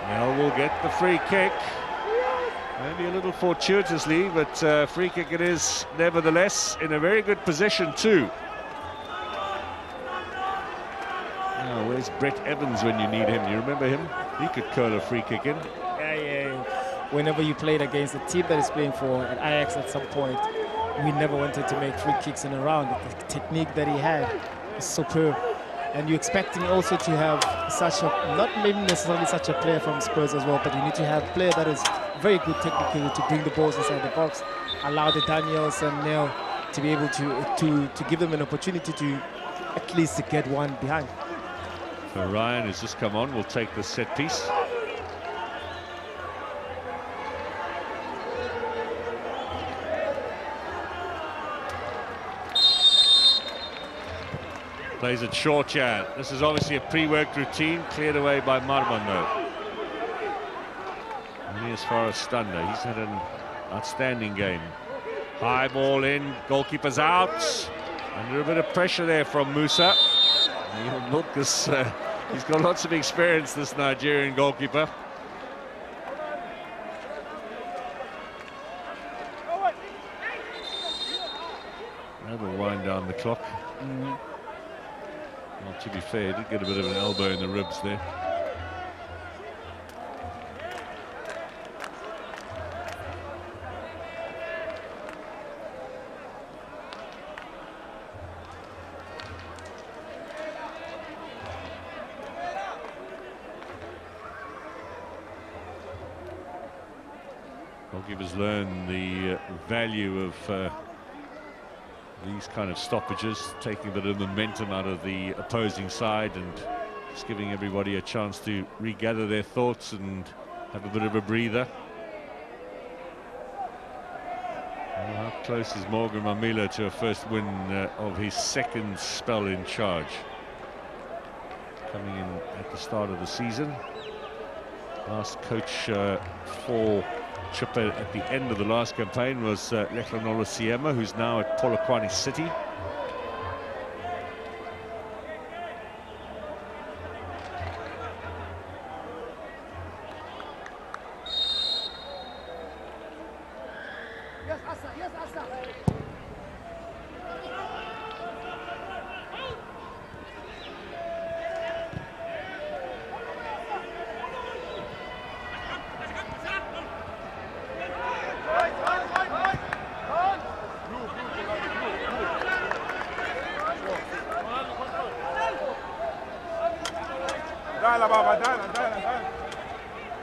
Speaker 1: Nell will get the free kick. Maybe a little fortuitously, but free kick it is nevertheless, in a very good position too. Now, where's Brett Evans when you need him? You remember him? He could curl a free kick in.
Speaker 2: Yeah. Whenever you played against a team that is playing for an Ajax at some point, we never wanted to make free kicks in a round. The technique that he had is superb. And you're expecting also to have such a, not maybe necessarily such a player from Spurs as well, but you need to have a player that is very good technically to bring the balls inside the box, allow the Daniels and Nell to be able to give them an opportunity to at least to get one behind.
Speaker 1: So Ryan has just come on, will take the set piece. Plays it short here. This is obviously a pre-worked routine, cleared away by Marman though. Only as far as Stander. He's had an outstanding game. High ball in, goalkeeper's out. Under a bit of pressure there from Musa. He'll milk this, he's got lots of experience, this Nigerian goalkeeper. That'll wind down the clock. Well, to be fair, he did get a bit of an elbow in the ribs there. Goalkeepers learn the value of these kind of stoppages, taking a bit of momentum out of the opposing side and Just giving everybody a chance to regather their thoughts and have a bit of a breather. Well, how close is Morgan Mamila to a first win of his second spell in charge? Coming in at the start of the season. Last coach for Chippa at the end of the last campaign was Leklanolo Siema, who's now at Polokwane City.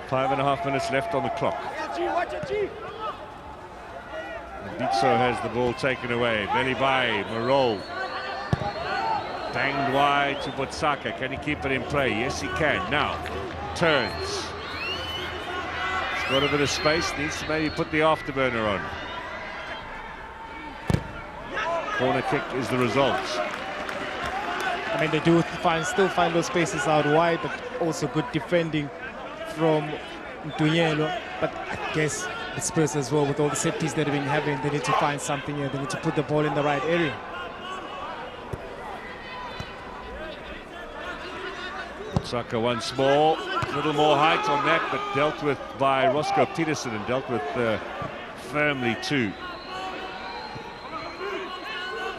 Speaker 1: Five and a half minutes left on the clock. Bitso has the ball taken away. Velibai, Marol. Banged wide to Botsaka. Can he keep it in play? Yes, he can. Now, turns. He's got a bit of space. Needs to maybe put the afterburner on. Corner kick is the result.
Speaker 2: I mean, they do still find those spaces out wide, but also good defending from Ntunyelo. But I guess the Spurs as well, with all the set piece that they've been having, they need to find something here. They need to put the ball in the right area.
Speaker 1: Saka once more, a little more height on that, but dealt with by Roscoe Peterson and dealt with firmly too.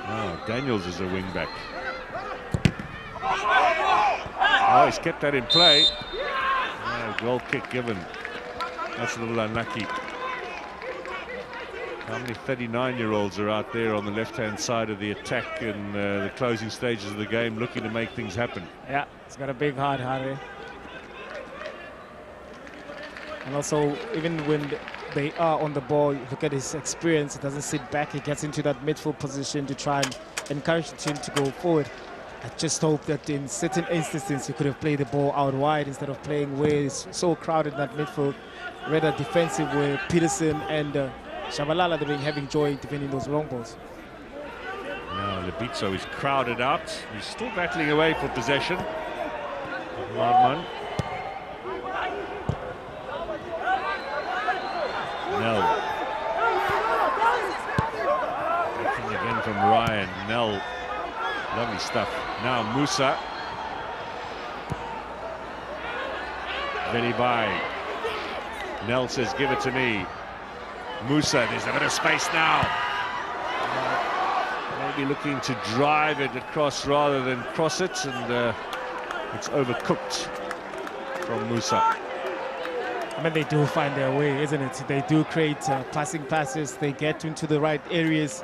Speaker 1: Oh, Daniels is a wing back. Oh, he's kept that in play. Oh, goal kick given. That's a little unlucky. How many 39-year-olds are out there on the left-hand side of the attack in the closing stages of the game looking to make things happen?
Speaker 2: Yeah, he's got a big heart, Harry. And also, even when they are on the ball, look at his experience. He doesn't sit back. He gets into that midfield position to try and encourage the team to go forward. I just hope that in certain instances he could have played the ball out wide instead of playing where it's so crowded in that midfield, rather defensive, where Peterson and Shabalala, they've been having joy defending those long balls.
Speaker 1: Now Lebitso is crowded out. He's still battling away for possession. MAARMAN. Nell. Looking again from Ryan. Nell. Lovely stuff. Now Musa. Velibai. Nell says, give it to me. Musa, there's a bit of space now. Maybe looking to drive it across rather than cross it, and it's overcooked from Musa.
Speaker 2: I mean, they do find their way, isn't it? They do create passing passes. They get into the right areas.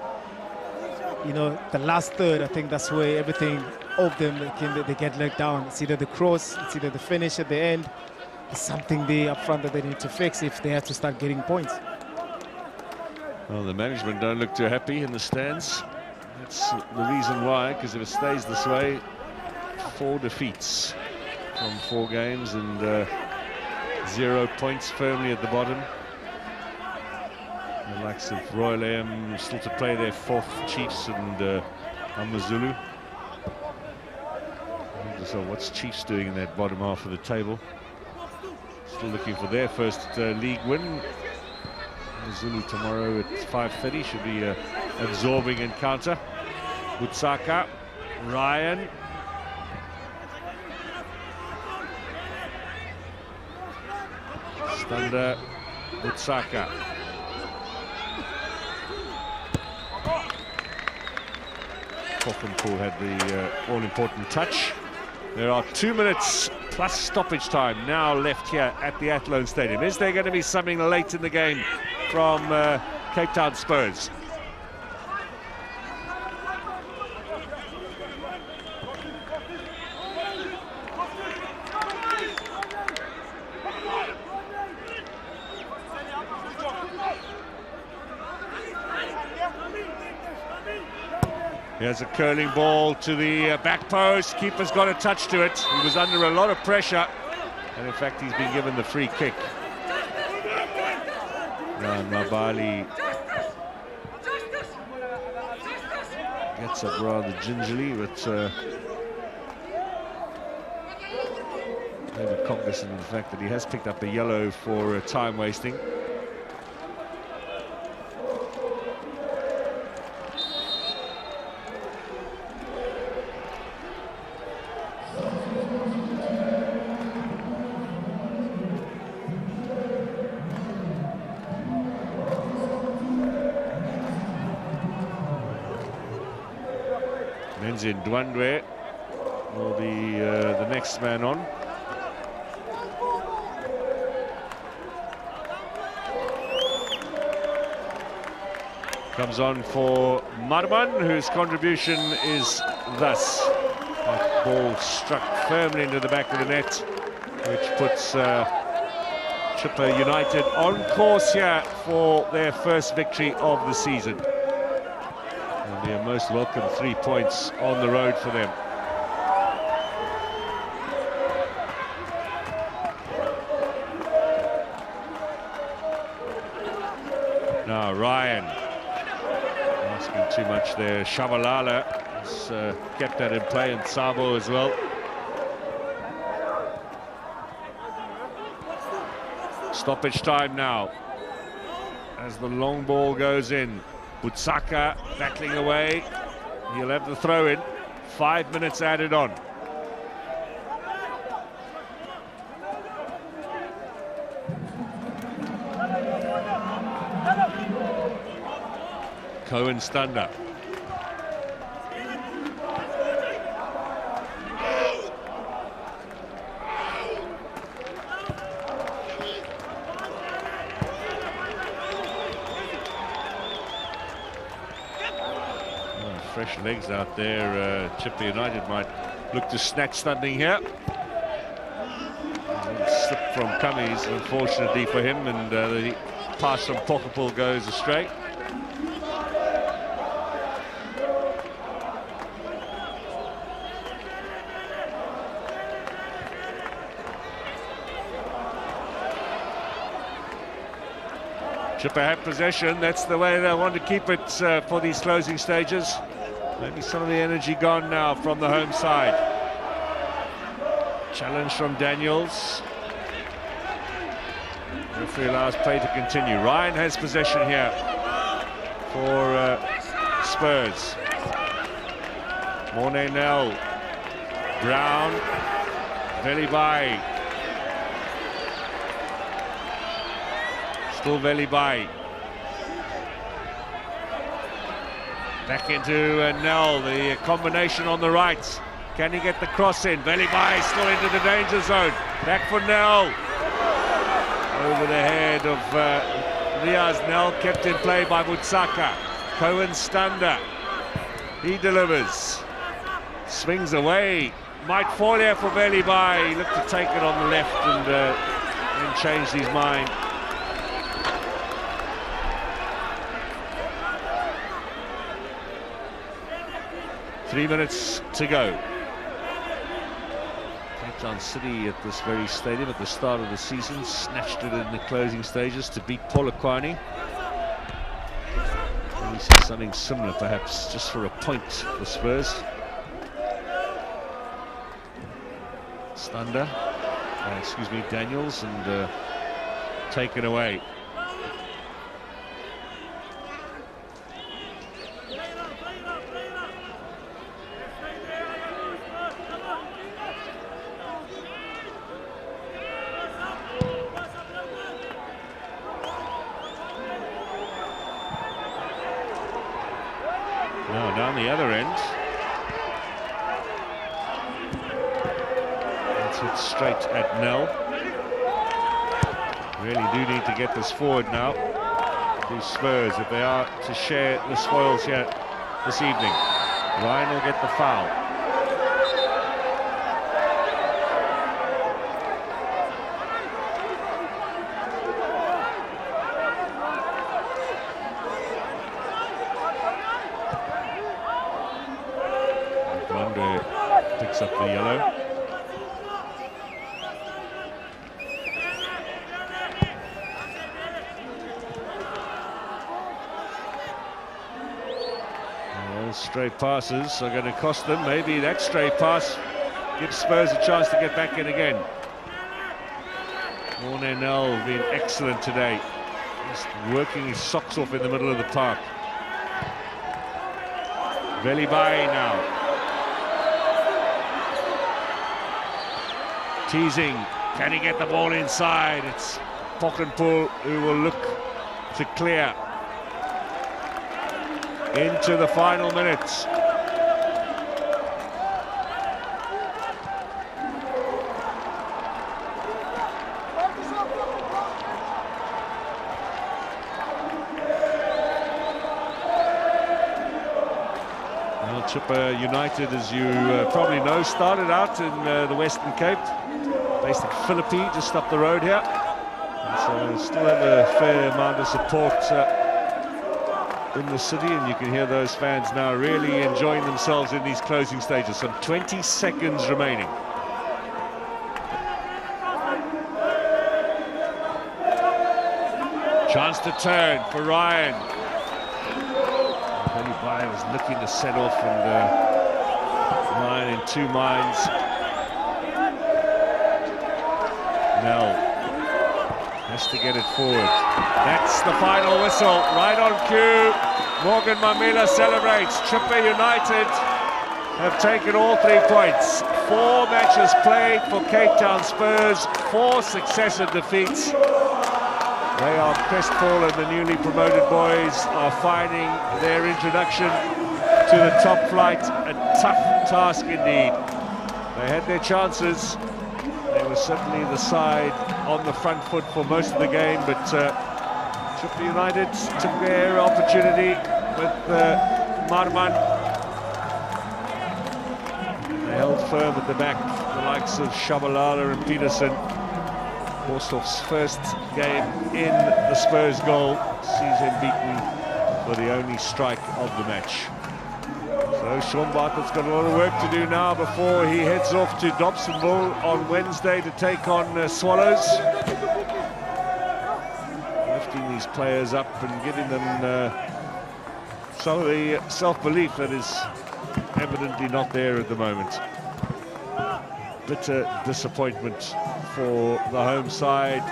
Speaker 2: You know, the last third, I think that's where everything of them, they get let down. It's either the cross, it's either the finish at the end. There's something there up front that they need to fix if they have to start getting points.
Speaker 1: Well, the management don't look too happy in the stands. That's the reason why, because if it stays this way, 4 defeats from 4 games and 0 points firmly at the bottom. The likes of Royal AM still to play their 4th, Chiefs and AmaZulu. So what's Chiefs doing in that bottom half of the table? Still looking for their first league win. Zulu tomorrow at 5:30 should be an absorbing encounter. Butsaka, Ryan. Stander, Butsaka. Koffenpool had the all-important touch. There are 2 minutes plus stoppage time now left here at the Athlone Stadium. Is there going to be something late in the game from Cape Town Spurs? Here's a curling ball to the back post. Keeper's got a touch to it. He was under a lot of pressure, and in fact he's been given the free kick. Now Mabali gets up rather gingerly, but maybe cognizant of the fact that he has picked up a yellow for time wasting. Menzi Ndwandwe will be the next man on. Comes on for MAARMAN, whose contribution is thus. That ball struck firmly into the back of the net, which puts Chippa United on course here for their first victory of the season. It'll be a most welcome 3 points on the road for them. Now Ryan, asking too much there. Shabalala has kept that in play, and Sabo as well. Stoppage time now as the long ball goes in. Butsaka battling away. He'll have the throw in. 5 minutes added on. Cohen Standa. Fresh legs out there. Chippa United might look to snatch something here. Slip from Cummings, unfortunately for him, and the pass from Pokapul goes astray. Chippa have possession. That's the way they want to keep it for these closing stages. Maybe some of the energy gone now from the home side. Challenge from Daniels. Referee allows play to continue. Ryan has possession here for Spurs. Morne Nell. Brown. Velibai. Still Velibai. Back into Nell, the combination on the right. Can he get the cross in? Velibai still into the danger zone. Back for Nell. Over the head of Riaz. Nell kept in play by Butsaka. Cohen Standa. He delivers. Swings away. Might fall here for Velibai. He looked to take it on the left and changed his mind. Three minutes to go. Cape Town City at this very stadium at the start of the season snatched it in the closing stages to beat Polokwane. And we see something similar, perhaps, just for a point for Spurs. Standa, Daniels, and taken away. Now down the other end. That's it straight at Nell. Really do need to get this forward now to Spurs if they are to share the spoils here this evening. Ryan will get the foul. Andre picks up the yellow. Straight passes are going to cost them. Maybe that straight pass gives Spurs a chance to get back in again. Mornell being excellent today. Just working his socks off in the middle of the park. Velibai now. Teasing. Can he get the ball inside? It's Pokenpool who will look to clear. Into the final minutes. Well, Chippa United, as you probably know, started out in the Western Cape, based at Philippi, just up the road here. And so still have a fair amount of support in the city, and you can hear those fans now really enjoying themselves in these closing stages. Some 20 seconds remaining. Chance to turn for Ryan. Velibai was looking to set off, and Ryan in two minds. Nell has to get it forward. That's the final whistle, right on cue. Morgan Mamila celebrates. Chippa United have taken all 3 points. 4 matches played for Cape Town Spurs, 4 successive defeats. They are crestfallen. The newly promoted boys are finding their introduction to the top flight a tough task indeed. They had their chances. They were certainly the side on the front foot for most of the game, but Chippa United took their opportunity with MAARMAN. They held firm at the back, the likes of Shabalala and Peterson. Borstov's first game in the Spurs goal sees him beaten for the only strike of the match. So Sean Bartlett's got a lot of work to do now before he heads off to Dobsonville on Wednesday to take on Swallows. Lifting these players up and giving them some of the self-belief that is evidently not there at the moment. Bitter disappointment for the home side,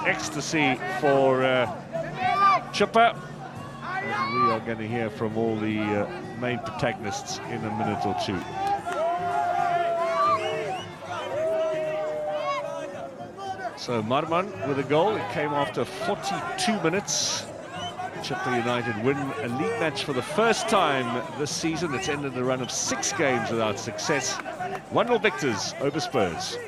Speaker 1: ecstasy for Chippa. And we are going to hear from all the main protagonists in a minute or two. So MAARMAN with a goal. It came after 42 minutes. Chippa United win a league match for the first time this season. It's ended a run of 6 games without success. 1-0 victors over Spurs.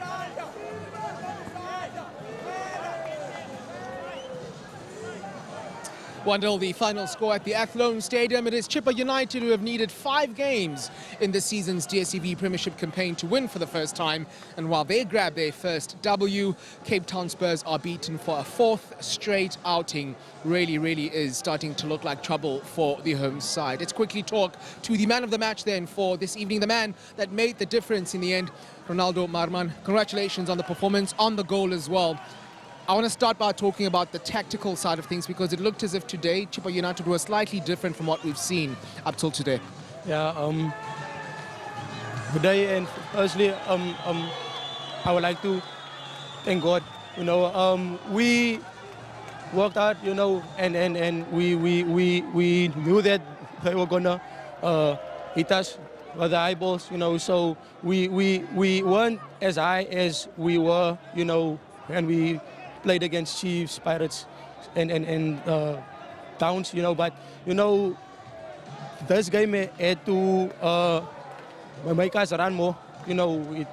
Speaker 9: 1-0 the final score at the Athlone Stadium. It is Chippa United who have needed 5 games in this season's DSTV Premiership campaign to win for the first time. And while they grab their first W, Cape Town Spurs are beaten for a 4th straight outing. Really is starting to look like trouble for the home side. Let's quickly talk to the man of the match then for this evening, the man that made the difference in the end, Ronaldo MAARMAN. Congratulations on the performance, on the goal as well. I want to start by talking about the tactical side of things, because it looked as if today Chippa United were slightly different from what we've seen up till today.
Speaker 11: Yeah, today, and firstly, I would like to thank God. You know, we worked hard, you know, and we knew that they were gonna hit us with the eyeballs, you know. So we weren't as high as we were, you know, when we played against Chiefs, Pirates, and Towns, you know. But you know, this game had to make us run more. You know,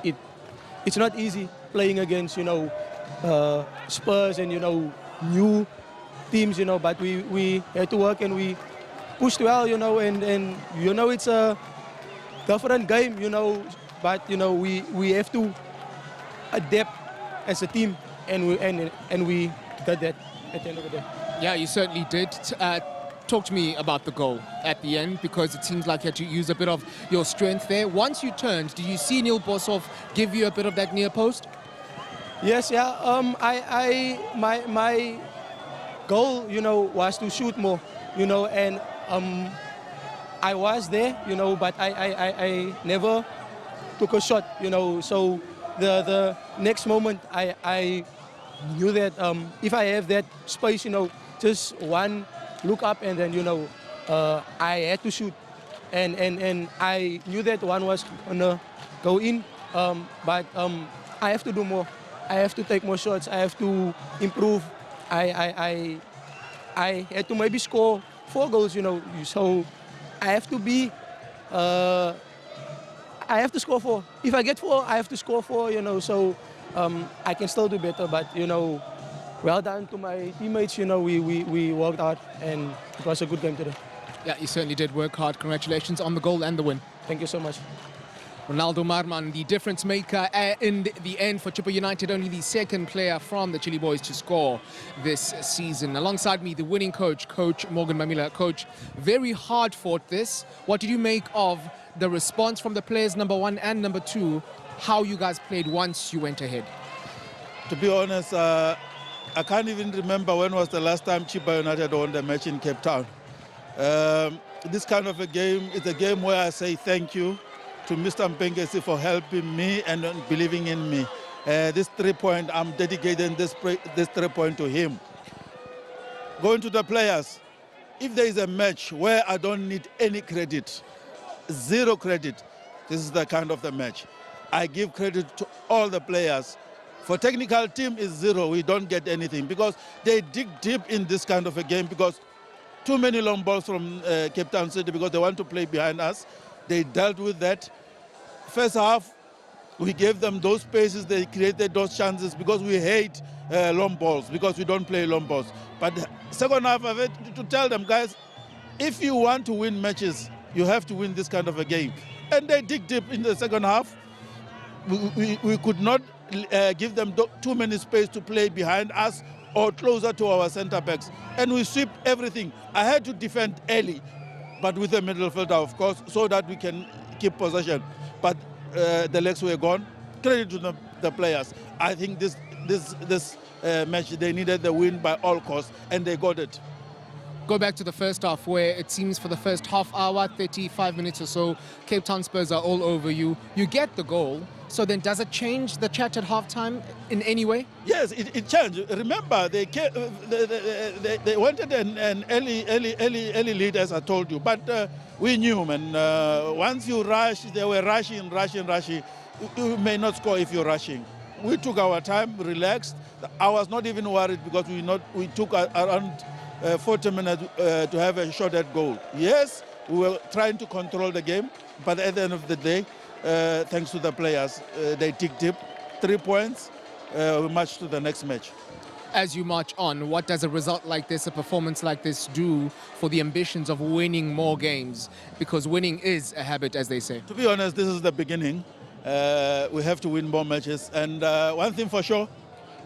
Speaker 11: it's not easy playing against, you know, Spurs and, you know, new teams, you know. But we had to work and we pushed well, you know, and you know, it's a different game, you know. But you know, we have to adapt as a team. And we did that at the end of the day.
Speaker 9: Yeah, you certainly did. Talk to me about the goal at the end, because it seems like you had to use a bit of your strength there. Once you turned, did you see Neil Boshoff give you a bit of that near post?
Speaker 11: Yes, yeah. My goal, was to shoot more, and I was there, but I never took a shot, So the next moment I knew that if I have that space, just one look up and then, I had to shoot. And I knew that one was gonna go in, but I have to do more. I have to take more shots. I have to improve. I had to maybe score 4 goals, So I have to be. I have to score 4. If I get 4, I have to score 4, So I can still do better. But well done to my teammates. We worked hard and it was a good game today.
Speaker 9: Yeah, you certainly did work hard. Congratulations on the goal and the win.
Speaker 11: Thank you so much.
Speaker 9: Ronaldo MAARMAN, the difference maker in the end for Chippa United, only the second player from the Chile Boys to score this season. Alongside me, the winning coach, Coach Morgan Mamila. Coach, very hard fought this. What did you make of the response from the players, number 1 and number 2, how you guys played once you went ahead?
Speaker 12: To be honest, I can't even remember when was the last time Chippa United won the match in Cape Town. This kind of a game is a game where I say thank you to Mr. Mpengesi for helping me and believing in me. This 3-point, I'm dedicating this 3-point to him. Going to the players, if there is a match where I don't need any credit, 0 credit, this is the kind of the match. I give credit to all the players. For technical team is 0, we don't get anything because they dig deep in this kind of a game because too many long balls from Cape Town City because they want to play behind us. They dealt with that. First half, we gave them those spaces, they created those chances because we hate long balls, because we don't play long balls. But second half, I've had to tell them, guys, if you want to win matches, you have to win this kind of a game. And they dig deep in the second half. We could not give them too many space to play behind us or closer to our centre backs. And we sweep everything. I had to defend early, but with the midfielder, of course, so that we can keep possession. But the legs were gone. Credit to the players. I think this match, they needed the win by all costs, and they got it.
Speaker 9: Go back to the first half, where it seems for the first half hour, 35 minutes or so, Cape Town Spurs are all over you. You get the goal. So then does it change the chat at halftime in any way? Yes,
Speaker 12: it changed. Remember, they wanted an early lead, as I told you. But we knew, man, once you rush, they were rushing. You may not score if you're rushing. We took our time, relaxed. I was not even worried because we took around 40 minutes to have a shot at goal. Yes, we were trying to control the game, but at the end of the day, thanks to the players, they dig deep. 3 points, we march to the next match.
Speaker 9: As you march on, what does a result like this, a performance like this, do for the ambitions of winning more games? Because winning is a habit, as they say.
Speaker 12: To be honest, this is the beginning. We have to win more matches. And one thing for sure,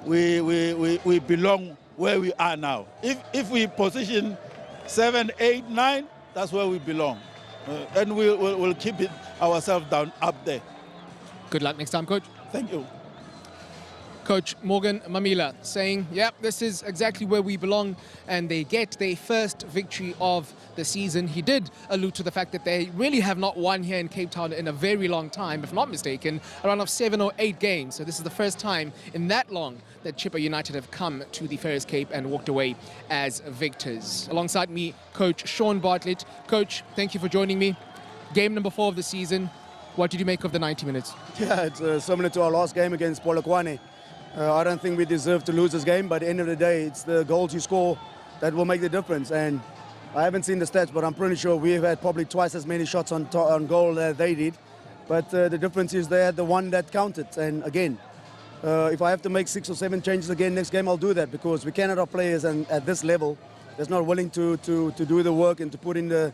Speaker 12: we belong where we are now. If we position 7, 8, 9, that's where we belong. And we'll keep it ourselves down up there.
Speaker 9: Good luck next time, Coach.
Speaker 12: Thank you.
Speaker 9: Coach Morgan Mamila saying, yep, this is exactly where we belong, and they get their first victory of the season. He did allude to the fact that they really have not won here in Cape Town in a very long time, if not mistaken, around of 7 or 8 games. So this is the first time in that long that Chippa United have come to the Ferris Cape and walked away as victors. Alongside me, Coach Sean Bartlett. Coach, thank you for joining me. Game number 4 of the season. What did you make of the 90 minutes?
Speaker 13: Yeah, it's similar to our last game against Polokwane. I don't think we deserve to lose this game, but at the end of the day, it's the goals you score that will make the difference. And I haven't seen the stats, but I'm pretty sure we've had probably twice as many shots on goal as they did. But the difference is they had the one that counted. And again, if I have to make 6 or 7 changes again next game, I'll do that, because we cannot have players at this level that's not willing to do the work and to put in the